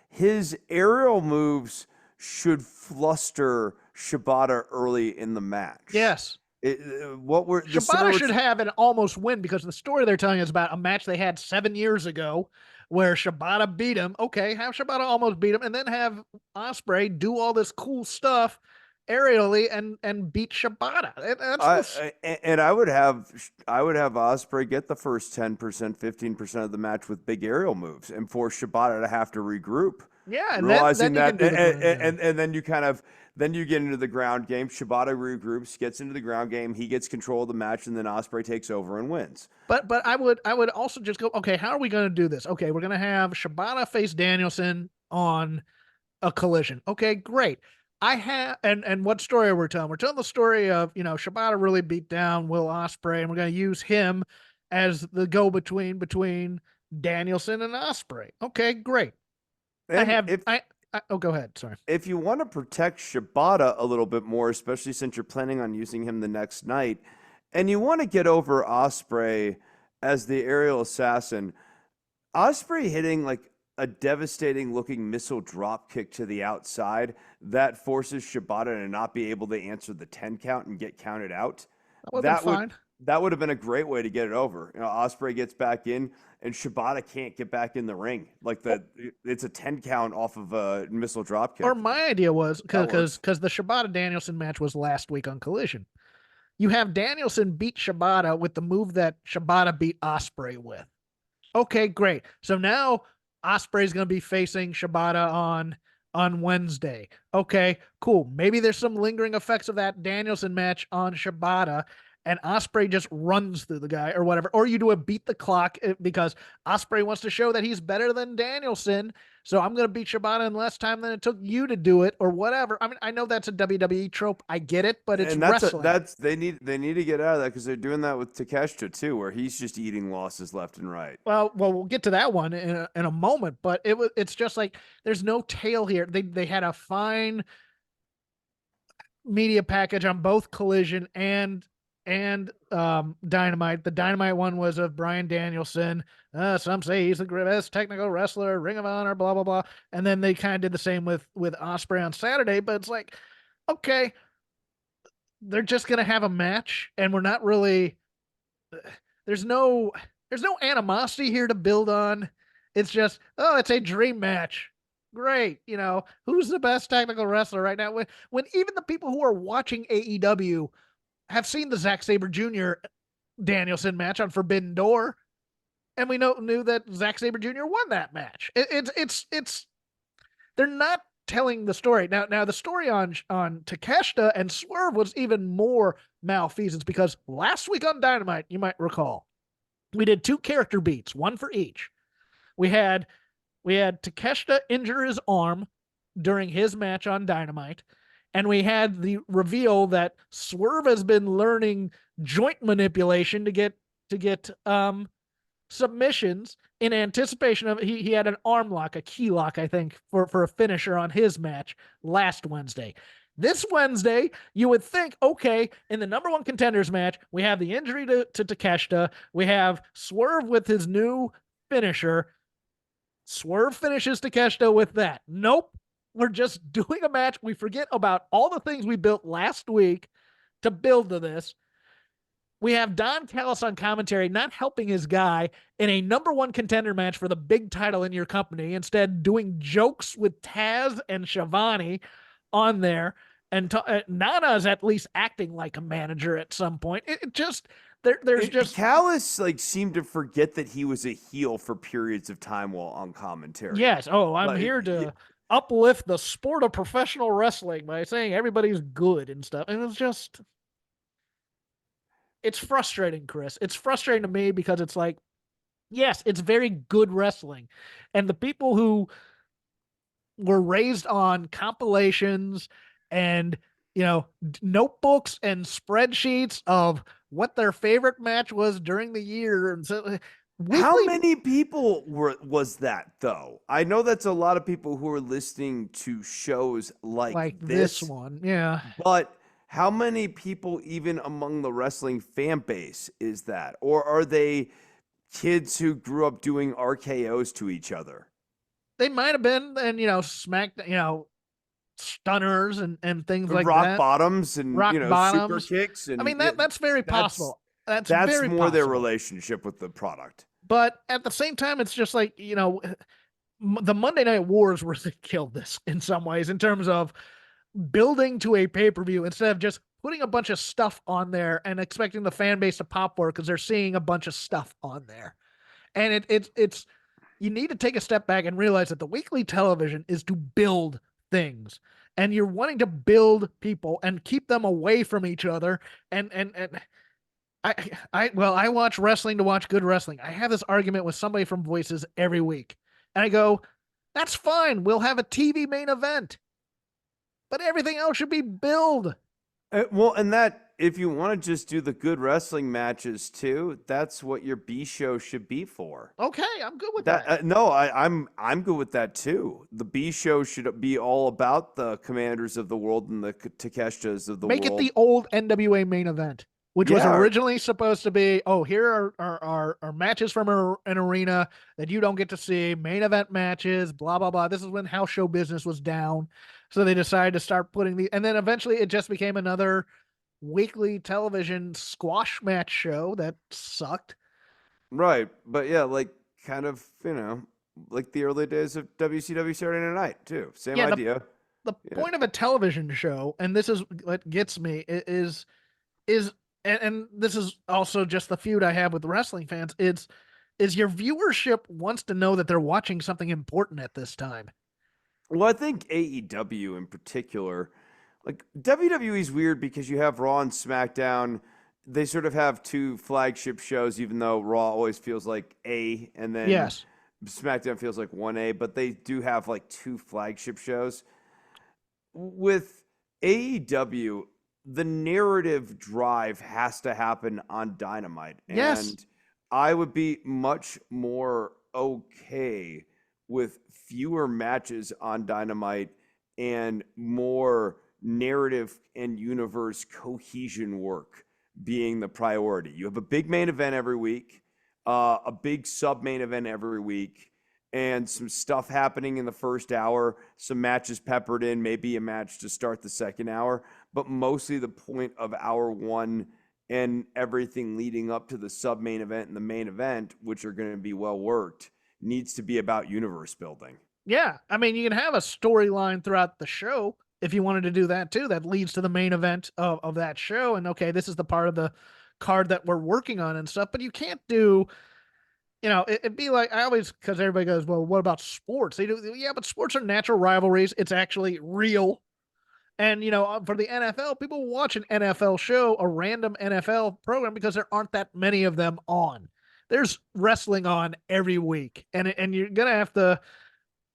His aerial moves should fluster Shibata early in the match. Yes. Shibata should have an almost win, because the story they're telling is about a match they had 7 years ago where Shibata beat him. Okay, have Shibata almost beat him, and then have Ospreay do all this cool stuff aerially and beat Shibata. And I would have Ospreay get the first 10%, 15% of the match with big aerial moves, and force Shibata to have to regroup. Yeah, and realizing then and then you kind of you get into the ground game. Shibata regroups, gets into the ground game. He gets control of the match, and then Ospreay takes over and wins. But I would also just go, okay, how are we going to do this? Okay, we're going to have Shibata face Danielson on a collision. Okay, great. And what story are we telling? We're telling the story of, Shibata really beat down Will Ospreay, and we're going to use him as the go-between Danielson and Ospreay. Okay, great. Go ahead. Sorry. If you want to protect Shibata a little bit more, especially since you're planning on using him the next night, and you want to get over Ospreay as the aerial assassin. Osprey hitting like a devastating looking missile drop kick to the outside that forces Shibata to not be able to answer the 10 count and get counted out. That would have been That would fine. that would have been a great way to get it over. Osprey gets back in and Shibata can't get back in the ring. Like it's a 10 count off of a missile drop Or kick. my idea was That works. because the Shibata Danielson match was last week on Collision. You have Danielson beat Shibata with the move that Shibata beat Osprey with. Okay, great. So now Osprey's going to be facing Shibata on Wednesday. Okay, cool. Maybe there's some lingering effects of that Danielson match on Shibata, and Osprey just runs through the guy or whatever. Or you do a beat the clock because Osprey wants to show that he's better than Danielson. So I'm going to beat Shibata in less time than it took you to do it or whatever. I mean, I know that's a WWE trope. I get it, but it's And wrestling. they need to get out of that because they're doing that with Takeshita too, where he's just eating losses left and right. Well, we'll get to that one in a moment, but it's just like there's no tail here. They had a fine media package on both Collision and Dynamite. The Dynamite one was of Bryan Danielson. Some say he's the best technical wrestler, Ring of Honor, blah blah blah. And then they kind of did the same with Osprey on Saturday. But it's like, okay, they're just gonna have a match, and we're not really. There's no there's no animosity here to build on. It's just, oh, it's a dream match. Great. Who's the best technical wrestler right now? When even the people who are watching AEW have seen the Zack Sabre Jr. Danielson match on Forbidden Door, and we knew that Zack Sabre Jr. won that match. It's they're not telling the story. Now the story on Takeshita and Swerve was even more malfeasance because last week on Dynamite, you might recall, we did two character beats, one for each. We had Takeshita injure his arm during his match on Dynamite, and we had the reveal that Swerve has been learning joint manipulation to get submissions in anticipation of he had an arm lock, a key lock, I think, for a finisher on his match last Wednesday. This Wednesday, you would think, okay, in the number one contenders match, we have the injury to Takeshita. We have Swerve with his new finisher. Swerve finishes Takeshita with that. Nope. We're just doing a match. We forget about all the things we built last week to build to this. We have Don Callis on commentary not helping his guy in a number one contender match for the big title in your company, instead doing jokes with Taz and Shivani on there. And Nana's at least acting like a manager at some point. It just there's just Callis like seemed to forget that he was a heel for periods of time while on commentary. yes. Oh, I'm Like, here to uplift the sport of professional wrestling by saying everybody's good and stuff. And it's frustrating, Chris. It's frustrating to me because it's like, yes, it's very good wrestling. And the people who were raised on compilations and, notebooks and spreadsheets of what their favorite match was during the year. And so how weekly, many people was that though? I know that's a lot of people who are listening to shows like this this, one. Yeah. but how many people even among the wrestling fan base is that? Or are they kids who grew up doing RKOs to each other? They might have been, and, smacked, stunners and things like Rock that. bottoms and Rock super bottoms. kicks I and mean, that's very that's possible. That's that's very more their possible. relationship with the product. But at the same time, it's just like, the Monday Night Wars really killed this in some ways in terms of building to a pay-per-view instead of just putting a bunch of stuff on there and expecting the fan base to pop for it because they're seeing a bunch of stuff on there. And it's you need to take a step back and realize that the weekly television is to build things. And you're wanting to build people and keep them away from each other. And I watch wrestling to watch good wrestling. I have this argument with somebody from Voices every week. And I go, that's fine. We'll have a TV main event. But everything else should be build. Well, and that if you want to just do the good wrestling matches too, that's what your B show should be for. Okay, I'm good with that. No, I'm good with that too. The B show should be all about the commanders of the world and the Takeshas of the Make world. it the old NWA main event. which was Yeah, originally supposed to be, oh, here are matches from an arena that you don't get to see, main event matches, blah, blah, blah. This is when house show business was down. So they decided to start putting and then eventually it just became another weekly television squash match show that sucked. right. But yeah, like kind of, like the early days of WCW Saturday Night Night too. Same Yeah, idea. the Yeah. point of a television show, and this is what gets me, is and this is also just the feud I have with wrestling fans. Is your viewership wants to know that they're watching something important at this time. Well, I think AEW in particular, like WWE is weird because you have Raw and SmackDown. They sort of have two flagship shows, even though Raw always feels like A, and then Yes. SmackDown feels like 1A, but they do have like two flagship shows. With AEW, the narrative drive has to happen on Dynamite. Yes. And I would be much more okay with fewer matches on Dynamite and more narrative and universe cohesion work being the priority. You have a big main event every week, a big sub main event every week, and some stuff happening in the first hour, some matches peppered in, maybe a match to start the second hour, but mostly the point of hour one and everything leading up to the sub main event and the main event, which are going to be well worked, needs to be about universe building. Yeah. I mean, you can have a storyline throughout the show if you wanted to do that too. That leads to the main event of that show. And okay, this is the part of the card that we're working on and stuff, but you can't do, it'd be like I always, because everybody goes, well, what about sports? They do, yeah, but sports are natural rivalries. It's actually real. And for the NFL, people watch an NFL show, a random NFL program, because there aren't that many of them on. There's wrestling on every week, and you're gonna have to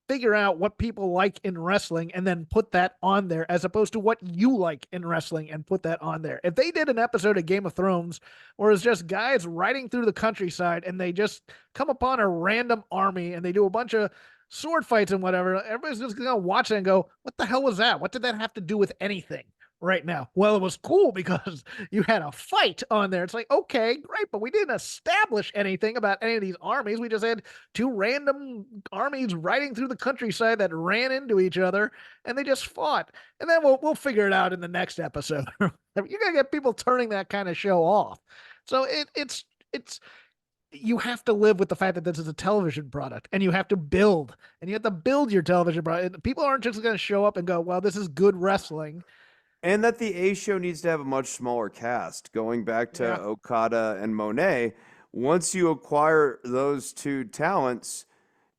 figure out what people like in wrestling and then put that on there as opposed to what you like in wrestling and put that on there. If they did an episode of Game of Thrones where it's just guys riding through the countryside and they just come upon a random army and they do a bunch of sword fights and whatever, everybody's just going to watch it and go, what the hell was that? What did that have to do with anything? Right now. Well, it was cool because you had a fight on there. It's like, okay, great, but we didn't establish anything about any of these armies. We just had two random armies riding through the countryside that ran into each other and they just fought. And then we'll figure it out in the next episode. You're gonna get people turning that kind of show off. So it's you have to live with the fact that this is a television product and you have to build your television product. People aren't just going to show up and go, well, this is good wrestling. And that the A show needs to have a much smaller cast. Going back to Yeah. Okada and Monet, once you acquire those two talents,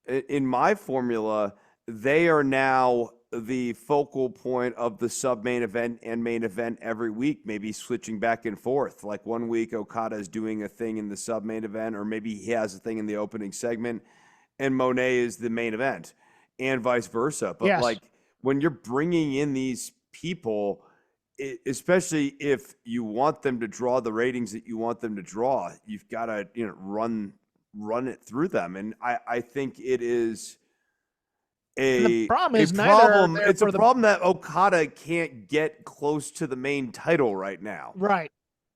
in my formula, they are now the focal point of the sub main event and main event every week, maybe switching back and forth. Like one week, Okada is doing a thing in the sub main event, or maybe he has a thing in the opening segment, and Monet is the main event, and vice versa. But Yes. like when you're bringing in these people, especially if you want them to draw the ratings that you want them to draw, you've got to run it through them. And I think it is And the problem a is neither are problem. there It's a for the problem that Okada can't get close to the main title right now. right.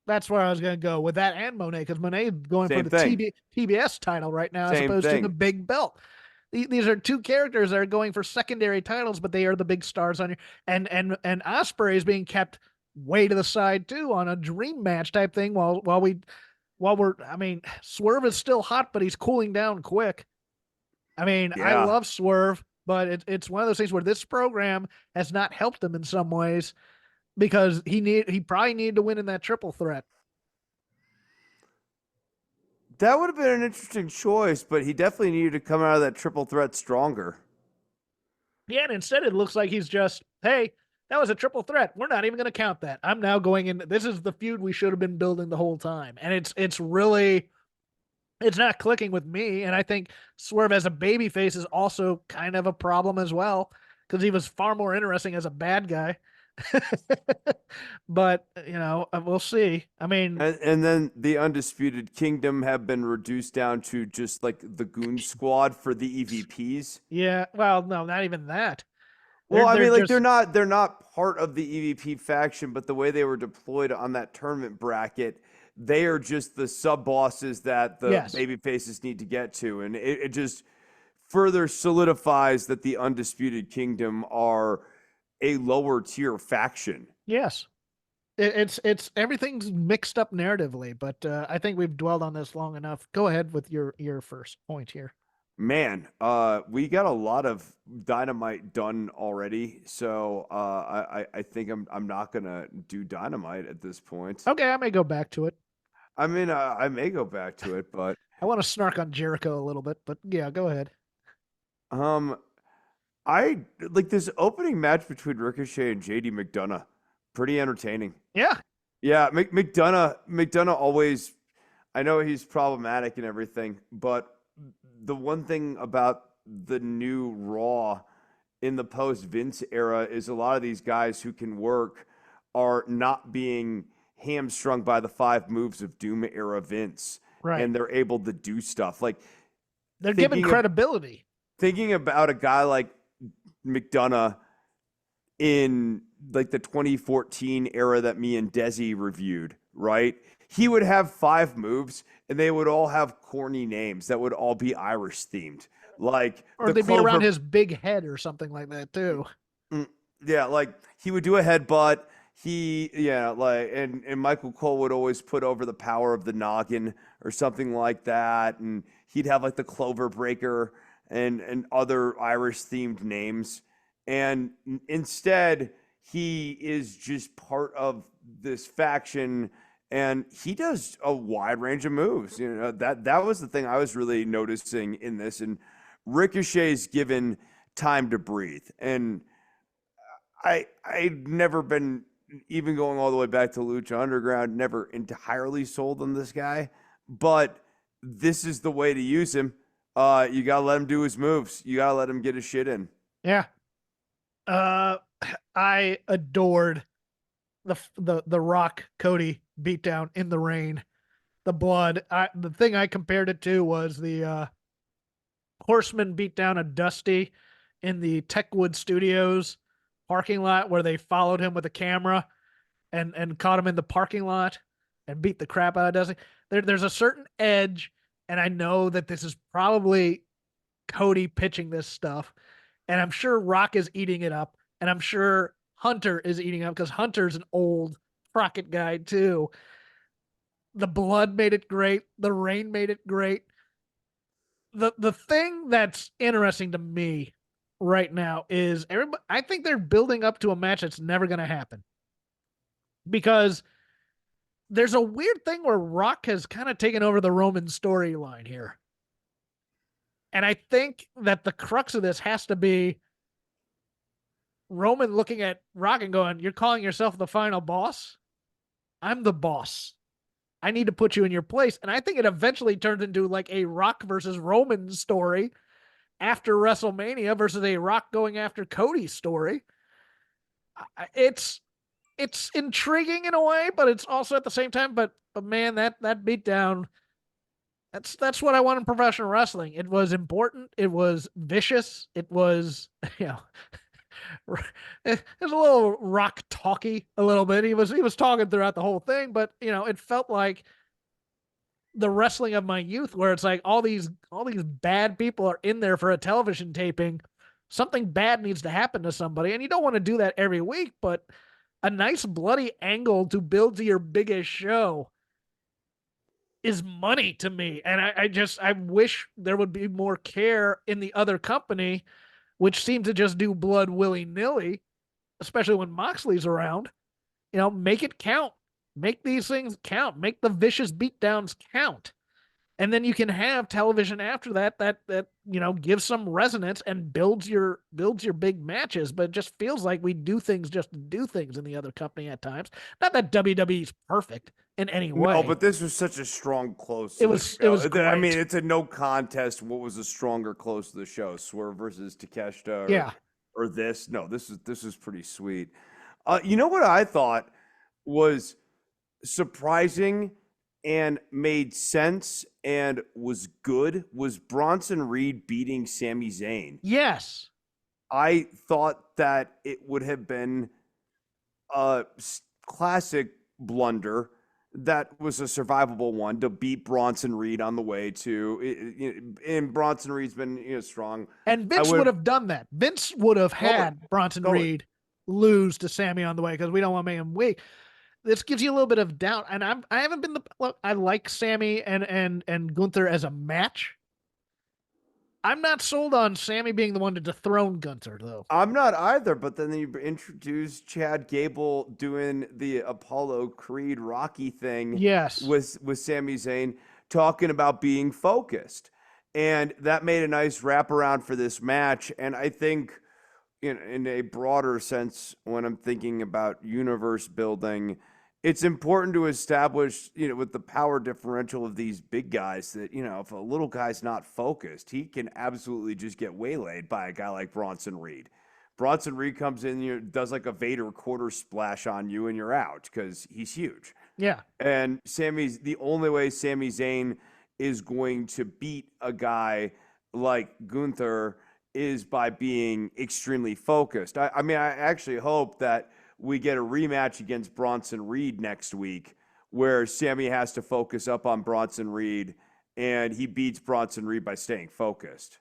That's where I was going to go with that and Monet because Monet is going for Same the thing. TBS title right now as Same opposed to the thing. big belt. These are two characters that are going for secondary titles, but they are the big stars on your and Osprey is being kept way to the side too on a dream match type thing while we're I mean Swerve is still hot, but he's cooling down quick. I mean, I Yeah. love Swerve, but it's one of those things where this program has not helped him in some ways because he probably needed to win in that triple threat. That would have been an interesting choice, but he definitely needed to come out of that triple threat stronger. Yeah, and instead it looks like he's just, hey, that was a triple threat. We're not even going to count that. I'm now going in. This is the feud we should have been building the whole time, and it's really it's not clicking with me. And I think Swerve as a babyface is also kind of a problem as well because he was far more interesting as a bad guy. But we'll see. I mean, And then the Undisputed Kingdom have been reduced down to just like the goon squad for the EVPs. yeah. Well, no, not even that. Well, I They're mean, like just they're not part of the EVP faction, but the way they were deployed on that tournament bracket, they are just the sub bosses that the yes, baby faces need to get to, and it just further solidifies that the Undisputed Kingdom are a lower tier faction. yes. It's everything's mixed up narratively, but I think we've dwelled on this long enough. Go ahead with your first point here. Man, we got a lot of dynamite done already, so I think I'm not gonna do dynamite at this point. Okay, I may go back to it. I mean, I may go back to it, but I want to snark on Jericho a little bit, but yeah, go ahead. um, I like this opening match between Ricochet and JD McDonough. Pretty entertaining. Yeah, Yeah, McDonough always. I know he's problematic and everything, but the one thing about the new Raw in the post Vince era is a lot of these guys who can work are not being hamstrung by the five moves of Doom era Vince, right. and they're able to do stuff like They're given thinking of credibility. thinking about a guy like McDonough in like the 2014 era that me and Desi reviewed, right? He would have five moves and they would all have corny names that would all be Irish themed. Like Or the they'd be around Clover. his big head or something like that too. Mm, yeah, like he would do a headbutt. Yeah, like, and Michael Cole would always put over the power of the noggin or something like that. And he'd have like the Clover Breaker and other Irish themed names. And instead, he is just part of this faction and he does a wide range of moves. You know, that was the thing I was really noticing in this. And Ricochet's given time to breathe. And I've never been even going all the way back to Lucha Underground, never entirely sold on this guy, but this is the way to use him. You gotta let him do his moves. You gotta let him get his shit in. Yeah. Uh, I adored the Rock Cody beatdown in the rain. The blood. The thing I compared it to was the Horseman beat down a Dusty in the Techwood Studios parking lot where they followed him with a camera and caught him in the parking lot and beat the crap out of Dusty. There's a certain edge, and I know that this is probably Cody pitching this stuff, and I'm sure Rock is eating it up, and I'm sure Hunter is eating it up because Hunter's an old Crockett guy too. The blood made it great. The rain made it great. The thing that's interesting to me right now is everybody. I think they're building up to a match that's never going to happen because there's a weird thing where Rock has kind of taken over the Roman storyline here. And I think that the crux of this has to be Roman looking at Rock and going, "You're calling yourself the final boss? I'm the boss. I need to put you in your place." And I think it eventually turns into like a Rock versus Roman story after WrestleMania versus a Rock going after Cody story. It's intriguing in a way, but it's also at the same time. But man, that beatdown. That's what I want in professional wrestling. It was important. It was vicious. It was you know it was a little Rock talky a little bit. He was talking throughout the whole thing, but it felt like the wrestling of my youth where it's like all these bad people are in there for a television taping. Something bad needs to happen to somebody, and you don't want to do that every week, but a nice bloody angle to build to your biggest show is money to me. And I wish there would be more care in the other company, which seemed to just do blood willy-nilly, especially when Moxley's around. Make it count. Make these things count. Make the vicious beatdowns count. And then you can have television after that gives some resonance and builds your big matches. But it just feels like we do things just to do things in the other company at times. Not that WWE's perfect in any No, way. but this was such a strong close It to the was it show. was I mean, great. it's a no contest. What was a stronger close to the show? Swerve versus Takeshita Yeah. or this? No, this is pretty sweet. You know what I thought was surprising and made sense and was good was Bronson Reed beating Sami Zayn. Yes. I thought that it would have been a classic blunder that was a survivable one to beat Bronson Reed on the way to, and Bronson Reed's been strong. And I Vince would would have done that. Vince would have totally, had Bronson totally. Reed lose to Sammy on the way because we don't want to make him weak. This gives you a little bit of doubt. And I haven't been the look, I like Sammy and Gunther as a match. I'm not sold on Sammy being the one to dethrone Gunther though. I'm not either, but then you introduce Chad Gable doing the Apollo Creed Rocky thing Yes. with Sami Zayn talking about being focused. And that made a nice wraparound for this match. And I think in a broader sense, when I'm thinking about universe building, it's important to establish, with the power differential of these big guys that, if a little guy's not focused, he can absolutely just get waylaid by a guy like Bronson Reed. Bronson Reed comes in, does like a Vader quarter splash on you, and you're out because he's huge. Yeah. And the only way Sami Zayn is going to beat a guy like Gunther is by being extremely focused. I mean, I actually hope that we get a rematch against Bronson Reed next week where Sammy has to focus up on Bronson Reed and he beats Bronson Reed by staying focused.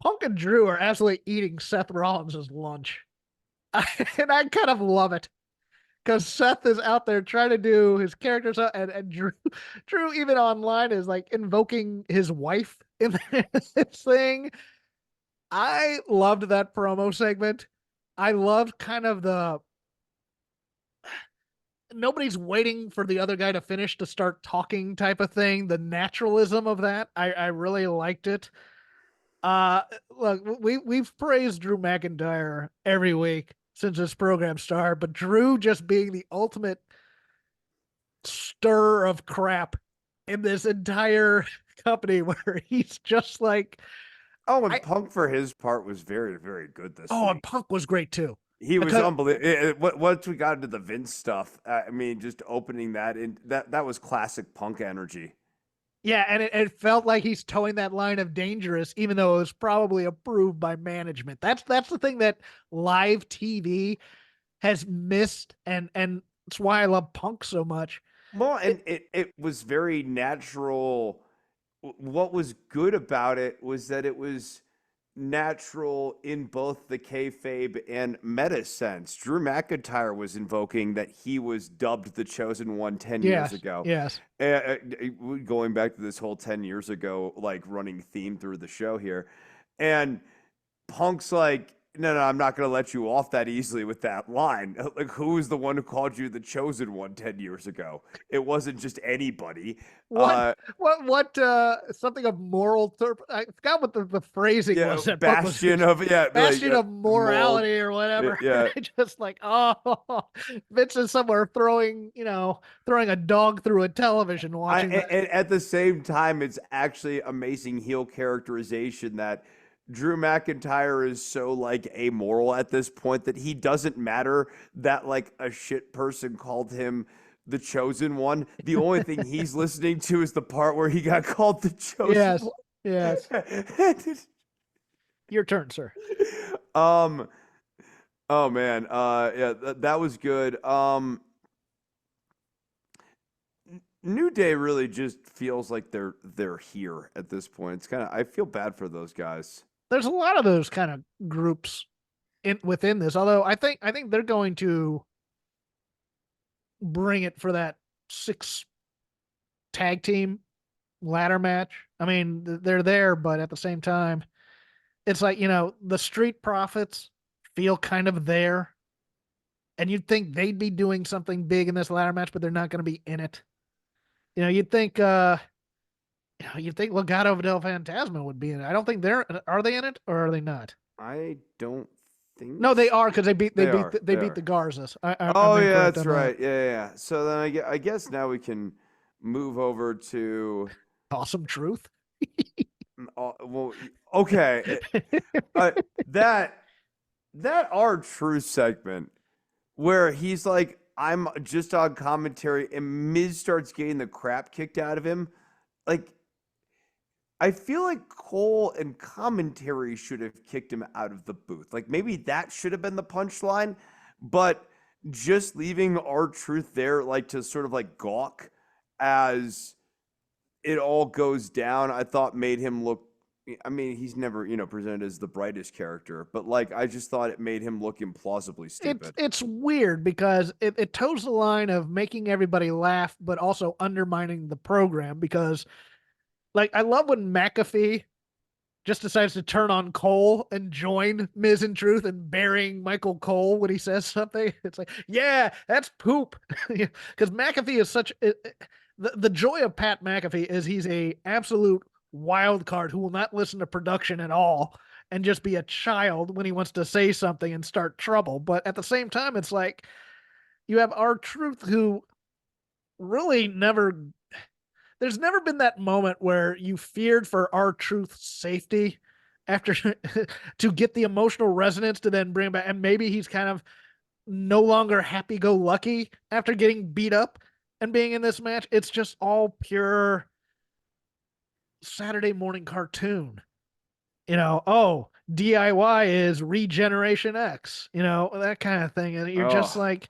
Punk and Drew are absolutely eating Seth Rollins' lunch. And I kind of love it because Seth is out there trying to do his characters and Drew even online is like invoking his wife in this thing. I loved that promo segment. I loved kind of the nobody's waiting for the other guy to finish to start talking type of thing. The naturalism of that, I really liked it. Uh, Look, we've praised Drew McIntyre every week since this program started, but Drew just being the ultimate stir of crap in this entire company, where he's just like, Oh, and I Punk for his part was very, very good this oh, and week. Punk was great too. He was Because unbelievable. Once we got into the Vince stuff, I mean, just opening that in that was classic Punk energy. yeah, and it felt like he's towing that line of dangerous, even though it was probably approved by management. That's the thing that live TV has missed, and it's why I love Punk so much. Well, It, and it was very natural. What was good about it was that it was natural in both the kayfabe and meta sense. Drew McIntyre was invoking that he was dubbed the chosen one 10 years yes, ago. yes. Going back to this whole 10 years ago, like running theme through the show here. And Punk's like, no, I'm not going to let you off that easily with that line. Like, who was the one who called you the chosen one 10 years ago? It wasn't just anybody. What something of moral I forgot what the phrasing Yeah, was that Punk was bastion using. of, yeah, like, Bastion of moral. morality or whatever. Yeah. I just like, oh, Vince is somewhere throwing a dog through a television watching that. And at the same time, it's actually amazing heel characterization that Drew McIntyre is so like amoral at this point that he doesn't matter that like a shit person called him the chosen one. The only thing he's listening to is the part where he got called the chosen Yes, yes. one. Your turn, sir. um oh man, yeah, that was good. New Day really just feels like they're here at this point. It's kind of, I feel bad for those guys. There's a lot of those kind of groups within this. Although I think they're going to bring it for that 6 tag team ladder match. I mean, they're there, but at the same time, it's like, the Street Profits feel kind of there. And you'd think they'd be doing something big in this ladder match, but they're not going to be in it. You'd think Legado del Fantasma would be in it. I don't think are they in it or are they not? I don't think No, they are because they beat they are. they beat the Garzas. Oh I'm yeah, incorrect that's on that. right. Yeah. So then I guess now we can move over to Awesome Truth. well, okay. Uh, that that our true segment where he's like, I'm just on commentary, and Miz starts getting the crap kicked out of him. Like, I feel like Cole and commentary should have kicked him out of the booth. Like maybe that should have been the punchline, but just leaving R-Truth there, like to sort of like gawk as it all goes down, I thought made him look. I mean, he's never, presented as the brightest character, but like I just thought it made him look implausibly stupid. It's weird because it toes the line of making everybody laugh, but also undermining the program. Because like I love when McAfee just decides to turn on Cole and join Miz and Truth and burying Michael Cole when he says something. It's like, yeah, that's poop. Because McAfee is such the joy of Pat McAfee is he's a absolute wild card who will not listen to production at all and just be a child when he wants to say something and start trouble. But at the same time, it's like you have R-Truth who really never there's never been that moment where you feared for R-Truth's safety after to get the emotional resonance to then bring back, and maybe he's kind of no longer happy-go-lucky after getting beat up and being in this match. It's just all pure Saturday morning cartoon. Oh, DIY is Regeneration X, that kind of thing. And you're just Oh, like,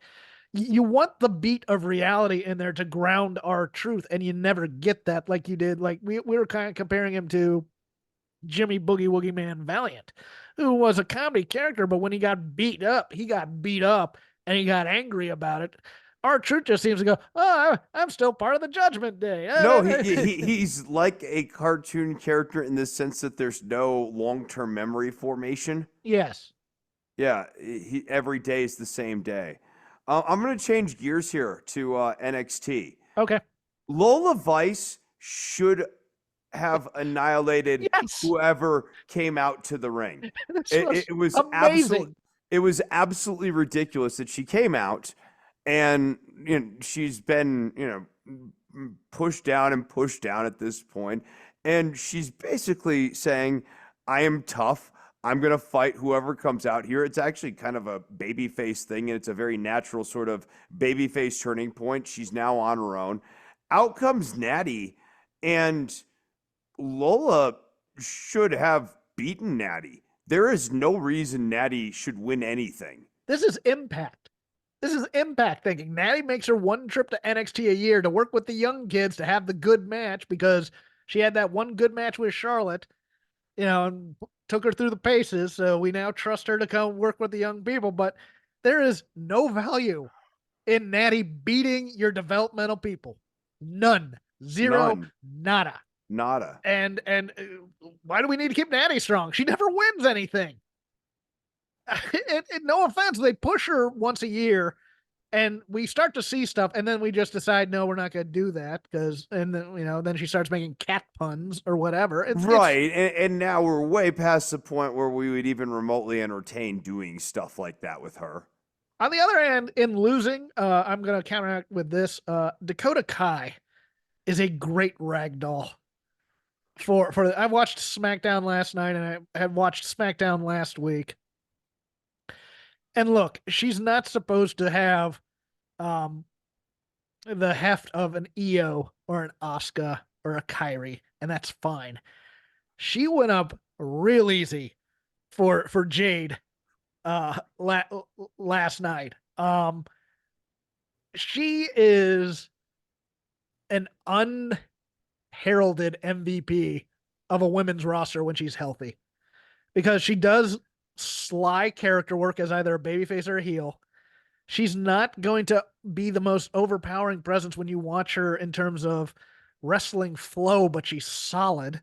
you want the beat of reality in there to ground R-Truth, and you never get that like you did. Like we were kind of comparing him to Jimmy Boogie Woogie Man Valiant, who was a comedy character, but when he got beat up and he got angry about it. R-Truth just seems to go, oh, I'm still part of the Judgment Day. no, he's like a cartoon character in the sense that there's no long-term memory formation. Yes. Yeah, every day is the same day. I'm going to change gears here to NXT. Okay. Lola Vice should have annihilated Yes. whoever came out to the ring. This It, was it was absolutely amazing. it was absolutely ridiculous that she came out and she's been pushed down and pushed down at this point, and she's basically saying, "I am tough. I'm going to fight whoever comes out here." It's actually kind of a babyface thing, and it's a very natural sort of babyface turning point. She's now on her own. Out comes Natty, and Lola should have beaten Natty. There is no reason Natty should win anything. This is Impact. This is Impact thinking. Natty makes her one trip to NXT a year to work with the young kids to have the good match because she had that one good match with Charlotte, and took her through the paces. So we now trust her to come work with the young people. But there is no value in Natty beating your developmental people. None. Zero. None. Nada. Nada. And why do we need to keep Natty strong? She never wins anything. And no offense, they push her once a year, and we start to see stuff, and then we just decide, no, we're not going to do that and then then she starts making cat puns or whatever. Right. And now we're way past the point where we would even remotely entertain doing stuff like that with her. On the other hand, in losing, I'm going to counteract with this. Dakota Kai is a great ragdoll. I watched SmackDown last night, and I had watched SmackDown last week. And look, she's not supposed to have um, the heft of an Io or an Asuka or a Kyrie, and that's fine. She went up real easy for Jade last night. She is an unheralded MVP of a women's roster when she's healthy because she does sly character work as either a babyface or a heel. She's not going to be the most overpowering presence when you watch her in terms of wrestling flow, but she's solid.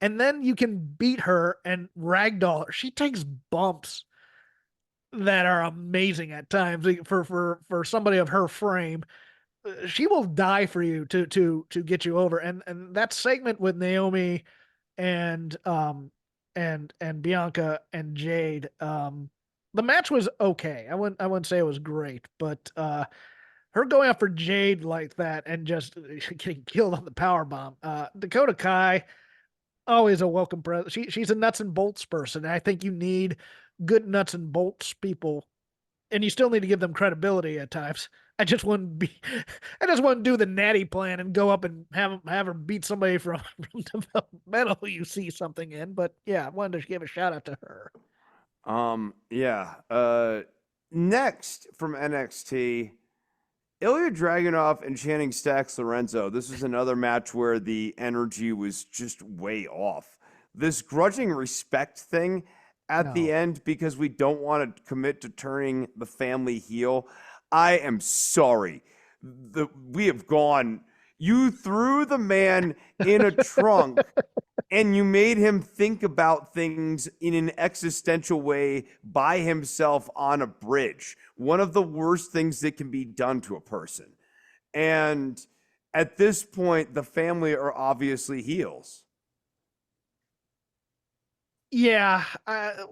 And then you can beat her and ragdoll her. She takes bumps that are amazing at times for somebody of her frame. She will die for you to get you over. And that segment with Naomi and Bianca and Jade, the match was okay. I wouldn't say it was great, but her going out for Jade like that and just getting killed on the power bomb. Dakota Kai, always a welcome present. She's a nuts and bolts person. And I think you need good nuts and bolts people, and you still need to give them credibility at times. I just want to be, I just want to do the natty plan and go up and have her beat somebody from developmental you see something in. But yeah, I wanted to give a shout out to her. Yeah. Next from NXT, Ilya Dragunov and Channing Stacks Lorenzo. This was another match where the energy was just way off. This grudging respect thing at the No, end because we don't want to commit to turning the family heel. I am sorry. We have gone. You threw the man in a trunk and you made him think about things in an existential way by himself on a bridge. One of the worst things that can be done to a person. And at this point, the family are obviously heels. yeah,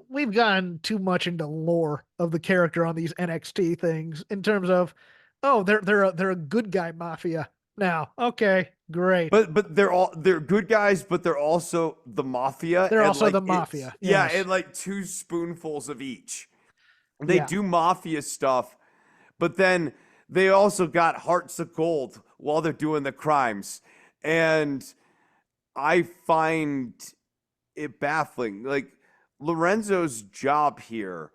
we've gone too much into lore of the character on these NXT things in terms of, oh, they're a good guy mafia now. Okay, great. They're good guys, but they're also the mafia, They're and also the like mafia. yeah, Yes. and like two spoonfuls of each. They Yeah. do mafia stuff, but then they also got hearts of gold while they're doing the crimes. And I find it baffling. Like Lorenzo's job here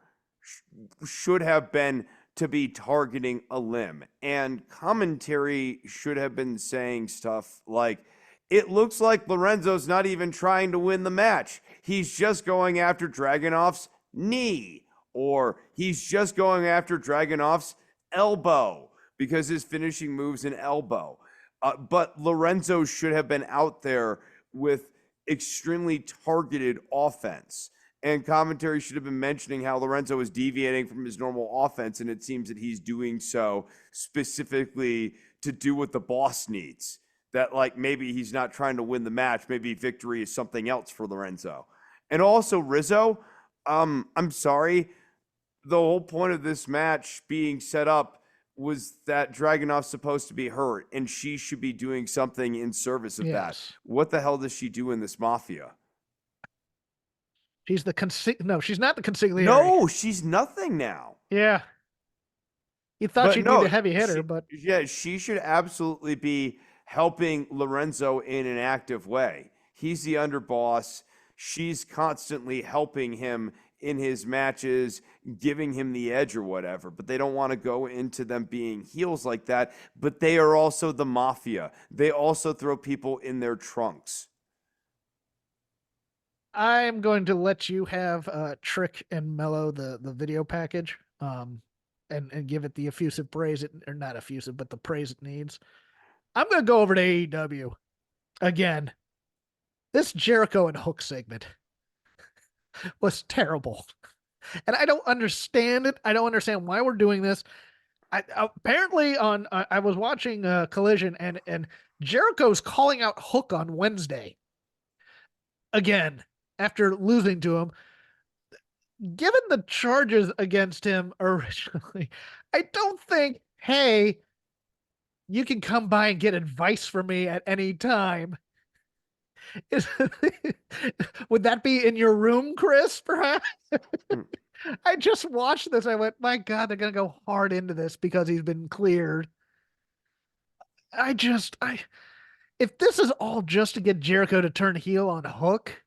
should have been to be targeting a limb, and commentary should have been saying stuff like, it looks like Lorenzo's not even trying to win the match. He's just going after Dragunov's knee, or he's just going after Dragunov's elbow because his finishing move's an elbow. But Lorenzo should have been out there with extremely targeted offense. And commentary should have been mentioning how Lorenzo is deviating from his normal offense, and it seems that he's doing so specifically to do what the boss needs. That, like, maybe he's not trying to win the match. Maybe victory is something else for Lorenzo. And also, Rizzo, I'm sorry. The whole point of this match being set up was that Dragunov's supposed to be hurt, and she should be doing something in service of that. Yes. What the hell does she do in this mafia? She's the no, she's not the consigliere. No, she's nothing now. Yeah. You thought But she'd be the no, heavy hitter, but yeah, she should absolutely be helping Lorenzo in an active way. He's the underboss. She's constantly helping him in his matches, giving him the edge or whatever. But they don't want to go into them being heels like that. But they are also the mafia. They also throw people in their trunks. I'm going to let you have Trick and Mellow the video package. And give it the effusive praise it, or not effusive, but the praise it needs. I'm gonna go over to AEW again. This Jericho and Hook segment was terrible. And I don't understand it. I don't understand why we're doing this. Apparently on I was watching Collision, and Jericho's calling out Hook on Wednesday again after losing to him. Given the charges against him originally, I don't think, hey, you can come by and get advice from me at any time. Is, would that be in your room, Chris, perhaps? Hmm. I just watched this. I went, my God, they're going to go hard into this because he's been cleared. If this is all just to get Jericho to turn heel on Hook,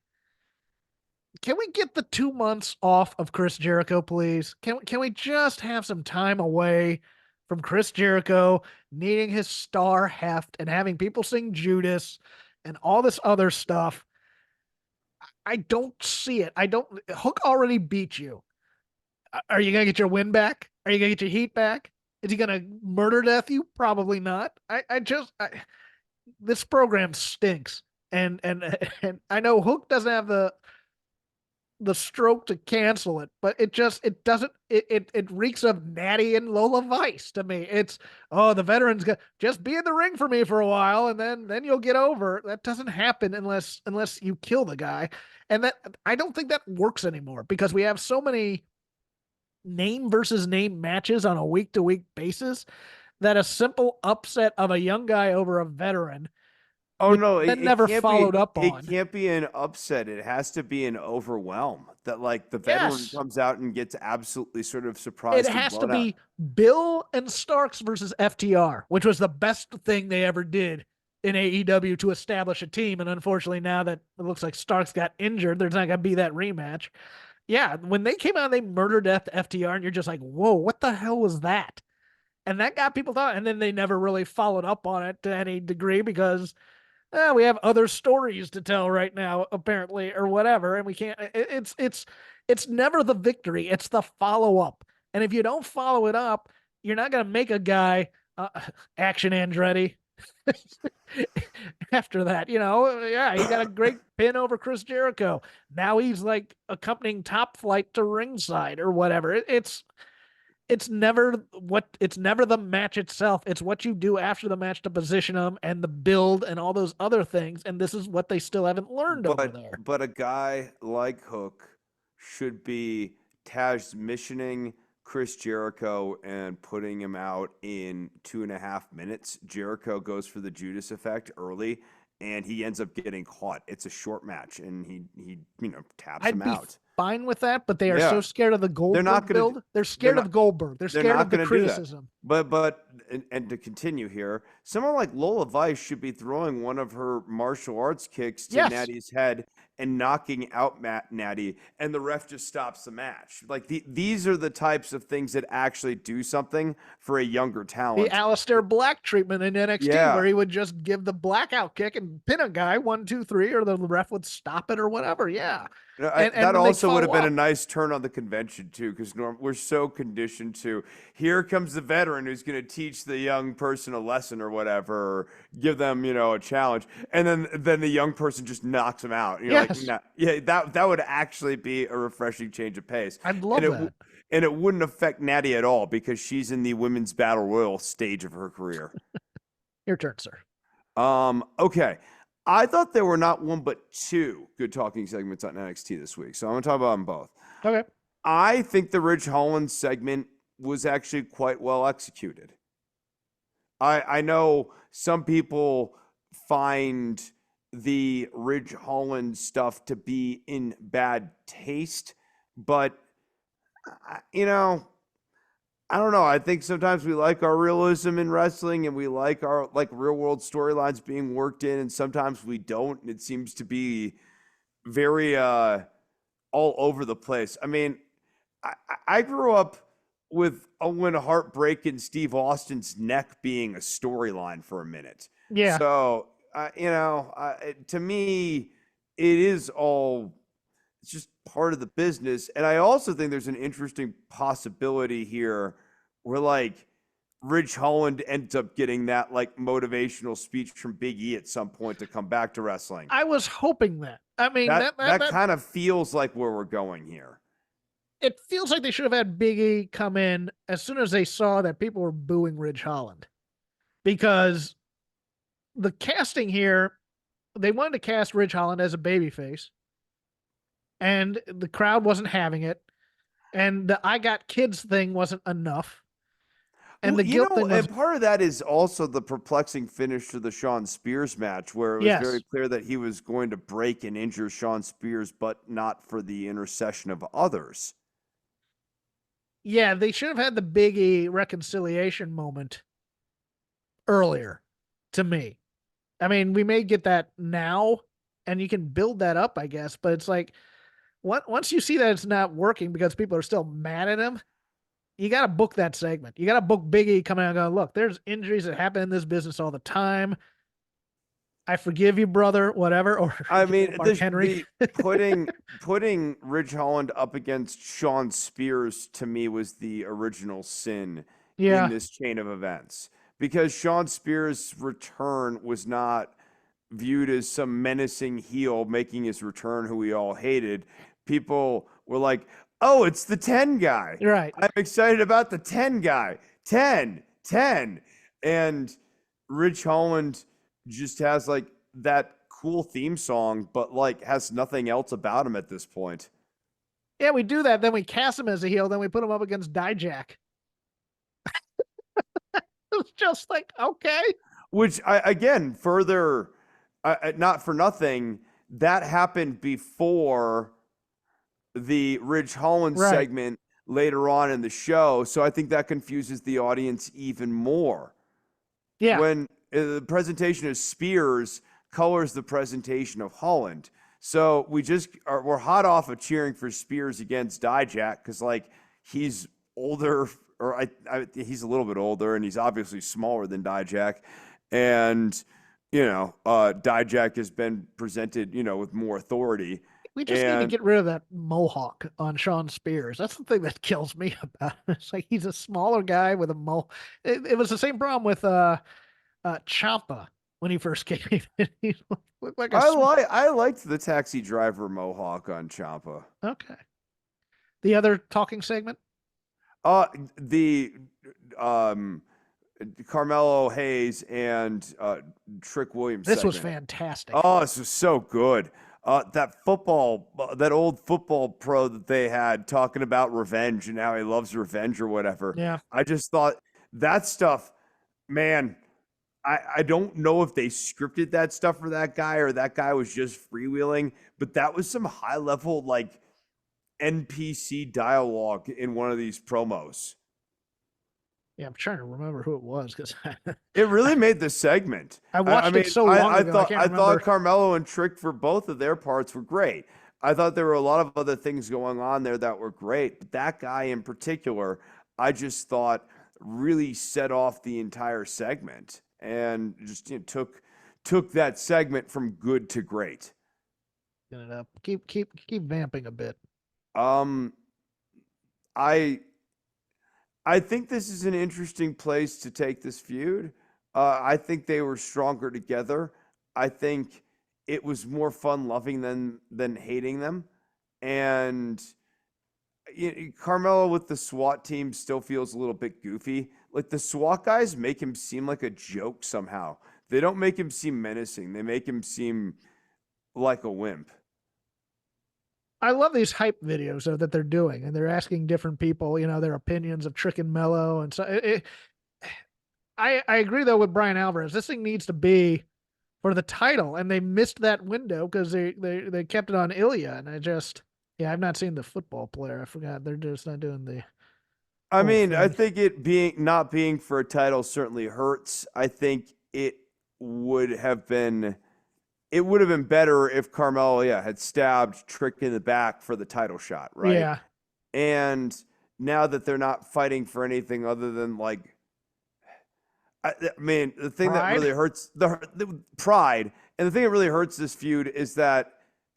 can we get the 2 months off of Chris Jericho, please? Can we just have some time away from Chris Jericho needing his star heft and having people sing Judas and all this other stuff? I don't see it. I don't. Hook already beat you. Are you gonna get your win back? Are you gonna get your heat back? Is he gonna murder death you? Probably not. This program stinks, and I know Hook doesn't have the stroke to cancel it, but it doesn't it reeks of Natty and Lola Vice to me. It's, oh, the veterans got just be in the ring for me for a while and then you'll get over. That doesn't happen unless you kill the guy. And that, I don't think that works anymore because we have so many name versus name matches on a week to week basis that a simple upset of a young guy over a veteran Oh which no, then it never can't be. followed up It on. can't be an upset. It has to be an overwhelm. That like the veteran Yes, comes out and gets absolutely sort of it surprised and has to blown out. be Bill and Starks versus FTR, which was the best thing they ever did in AEW to establish a team. And unfortunately, now that it looks like Starks got injured, there's not going to be that rematch. Yeah, when they came out, they murdered FTR, and you're just like, whoa, what the hell was that? And that got people thought, and then they never really followed up on it to any degree because we have other stories to tell right now, apparently, or whatever, and we can't. It's never the victory; it's the follow up. And if you don't follow it up, you're not gonna make a guy Action Andretti after that. Yeah, he got a great pin over Chris Jericho. Now he's like accompanying Top Flight to ringside or whatever. It's never the match itself. It's what you do after the match to position them and the build and all those other things. And this is what they still haven't learned over there. But a guy like Hook should be Taz missioning Chris Jericho and putting him out in 2.5 minutes. Jericho goes for the Judas effect early, and he ends up getting caught. It's a short match, and he taps I'd him be out. fine with that, but they are so Yeah, scared of the they're not Goldberg gonna. build. They're They're scared not. of Goldberg. They're They're scared not of the going to do that. criticism. And to continue here, someone like Lola Vice should be throwing one of her martial arts kicks to Yes, Natty's head and knocking out Natty, and the ref just stops the match. Like these are the types of things that actually do something for a younger the talent. Aleister Black treatment in NXT, where Yeah, he would just give the blackout kick and pin a guy 1, 2, 3, or the ref would stop it or whatever. Yeah, and That then they'd also would follow have been a up. nice turn on the convention too, because we're so conditioned to here comes the veteran who's going to teach the young person a lesson or whatever, or give them a challenge, and then the young person just knocks him out. And you're like, Yes, nah, yeah, that would actually be a refreshing change of pace, I'd and love that. and it wouldn't affect Natty at all because she's in the women's battle royal stage of her career. Your turn, sir. Okay. I thought there were not one but two good talking segments on NXT this week, so I'm gonna talk about them both. Okay. I think the Ridge Holland segment was actually quite well executed. I know some people find the Ridge Holland stuff to be in bad taste, but you know, I don't know. I think sometimes we like our realism in wrestling and we like our real world storylines being worked in, and sometimes we don't. And it seems to be very all over the place. I mean, I grew up with Owen Hart breaking Steve Austin's neck being a storyline for a minute. Yeah. So to me, it is all it's just part of the business. And I also think there's an interesting possibility here where like Ridge Holland ends up getting that like motivational speech from Big E at some point to come back to wrestling. I was hoping that. I mean, That kind of feels like where we're going here. it feels like they should have had Big E come in as soon as they saw that people were booing Ridge Holland. Because the casting here, they wanted to cast Ridge Holland as a babyface, and the crowd wasn't having it. And the I got kids thing wasn't enough. And Well, the guilt thing was and part of that is also the perplexing finish to the Shawn Spears match, where it was very yes. clear that he was going to break and injure Shawn Spears, but not for the intercession of others. Yeah, they should have had the Big E reconciliation moment earlier to me. I mean, we may get that now and you can build that up, I guess, but it's like once you see that it's not working because people are still mad at him, you got to book that segment. You got to book Big E coming out and going, look, there's injuries that happen in this business all the time. I forgive you, brother, whatever. Or I mean, Mark Henry. the putting Ridge Holland up against Shawn Spears to me was the original sin in Yeah. this chain of events, because Shawn Spears' return was not viewed as some menacing heel making his return who we all hated. People were like, "Oh, it's the 10 guy. You're right. I'm excited about the 10 guy. 10, 10." And Ridge Holland just has like that cool theme song, but like has nothing else about him at this point. Yeah, we do that. Then we cast him as a heel. Then we put him up against Dijak. It's just like, okay. Which I again further not for nothing, that happened before the Ridge Holland Right. segment later on in the show. So I think that confuses the audience even more. Yeah. When the presentation of Spears colors the presentation of Holland. So we're hot off of cheering for Spears against Dijak because like he's older, or he's a little bit older, and he's obviously smaller than Dijak, and Dijak has been presented with more authority, We just need to and get rid of that mohawk on Sean Spears. That's the thing that kills me about it. It's like he's a smaller guy with a mo. It was the same problem with Ciampa when he first came in. He looked like a I liked the taxi driver mohawk on Ciampa. okay. The other talking segment. The um Carmelo Hayes and Trick Williams This was segment. fantastic. Oh, this was so good. That old football pro that they had talking about revenge and how he loves revenge or whatever. Yeah. I just thought that stuff, man. I don't know if they scripted that stuff for that guy or that guy was just freewheeling, but that was some high level like NPC dialogue in one of these promos. Yeah, I'm trying to remember who it was because It really made the segment. I watched it so long ago. I can't I remember. thought Carmelo and Trick for both of their parts were great. I thought there were a lot of other things going on there that were great, but that guy in particular, I just thought really set off the entire segment and just took that segment from good to great. Get it up. Keep vamping a bit. Um, I I think this is an interesting place to take this feud. I think they were stronger together. I think it was more fun loving them than hating them. And Carmelo with the SWAT team still feels a little bit goofy. Like the SWAT guys make him seem like a joke somehow. They don't make him seem menacing. They make him seem like a wimp. I love these hype videos though that they're doing, and they're asking different people, their opinions of Trick and Mello, and so I agree though with Brian Alvarez. This thing needs to be for the title, and they missed that window because they kept it on Ilya, and I've not seen the football player. I forgot they're just not doing the I whole mean, I thing. think it being not being for a title certainly hurts. I think would have been it would have been better if Carmelo, had stabbed Trick in the back for the title shot, right? Yeah, And now that they're not fighting for anything other than like, I mean, the thing that pride. really hurts the pride, and the thing that really hurts this feud is that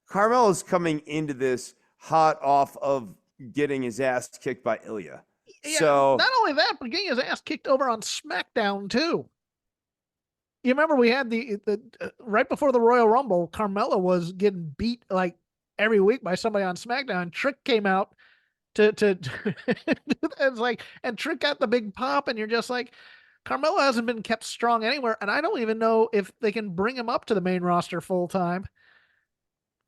Carmelo is coming into this hot off of getting his ass kicked by Ilya. Yeah, So not only that, but getting his ass kicked over on SmackDown too. You remember we had the right before the Royal Rumble, Carmella was getting beat like every week by somebody on SmackDown. Trick came out to it's like, and Trick got the big pop, and you're just like, Carmella hasn't been kept strong anywhere, and I don't even know if they can bring him up to the main roster full time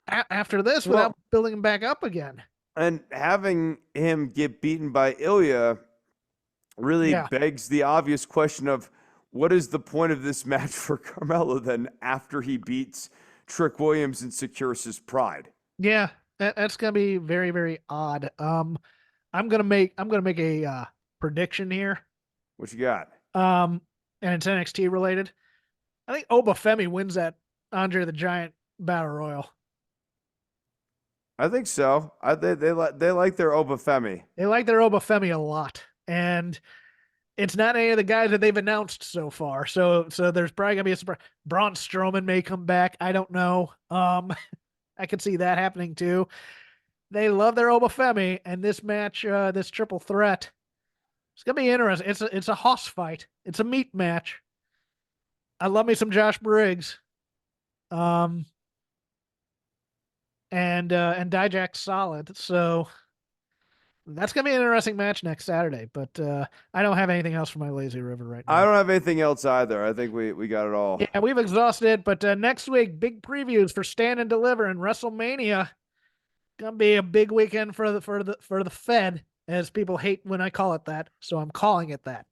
after this without well, building him back up again. and having him get beaten by Ilya really Yeah, begs the obvious question of what is the point of this match for Carmelo then after he beats Trick Williams and secures his pride? yeah, that's gonna be very very odd. I'm gonna make a prediction here. What you got? Um, and it's NXT related. I think Obafemi wins that Andre the Giant Battle Royal. I think so. They like their Obafemi. They like their Obafemi a lot, and it's not any of the guys that they've announced so far. So there's probably gonna be a surprise. Braun Strowman may come back. I don't know. I could see that happening too. They love their Obafemi, and this match, this triple threat, it's gonna be interesting. It's a hoss fight. It's a meat match. I love me some Josh Briggs. Um, and Dijak's solid. So that's gonna be an interesting match next Saturday. But I don't have anything else for my lazy river right I now. don't have anything else either. I think we got it all. Yeah, we've exhausted it. But next week, big previews for Stand and Deliver and WrestleMania. Gonna be a big weekend for the Fed, as people hate when I call it that. So I'm calling it that.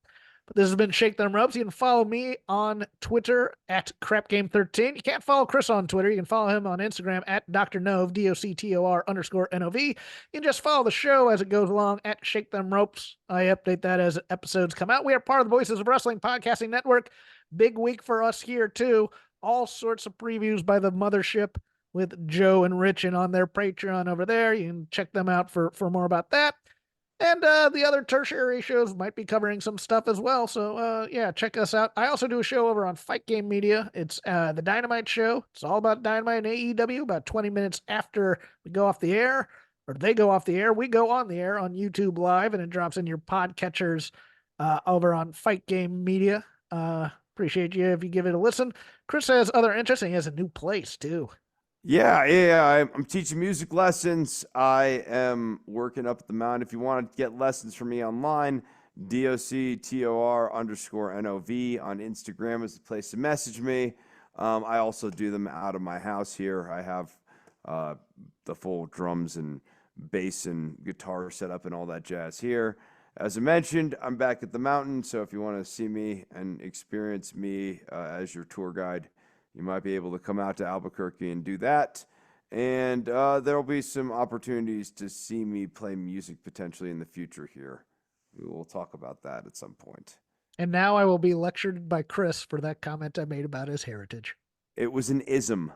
But this has been Shake Them Ropes. You can follow me on Twitter at CrapGame13. You can't follow Chris on Twitter. You can follow him on Instagram at Dr. Nove, DOCTOR_NOV. You can just follow the show as it goes along at Shake Them Ropes. I update that as episodes come out. We are part of the Voices of Wrestling Podcasting Network. Big week for us here, too. All sorts of previews by the mothership with Joe and Rich and on their Patreon over there. You can check them out for more about that. And the other tertiary shows might be covering some stuff as well. So, yeah, check us out. I also do a show over on Fight Game Media. It's the Dynamite Show. It's all about Dynamite and AEW. About 20 minutes after we go off the air, or they go off the air, we go on the air on YouTube Live, and it drops in your podcatchers over on Fight Game Media. Appreciate you if you give it a listen. Chris has other interests. He has a new place, too. Yeah. I'm teaching music lessons. I am working up at the mountain. If you want to get lessons from me online, DOCTOR_NOV on Instagram is the place to message me. I also do them out of my house here. I have the full drums and bass and guitar set up and all that jazz here. As I mentioned, I'm back at the mountain, so if you want to see me and experience me as your tour guide, you might be able to come out to Albuquerque and do that. And there'll be some opportunities to see me play music potentially in the future here. We will talk about that at some point. And now I will be lectured by Chris for that comment I made about his heritage. It was an ism.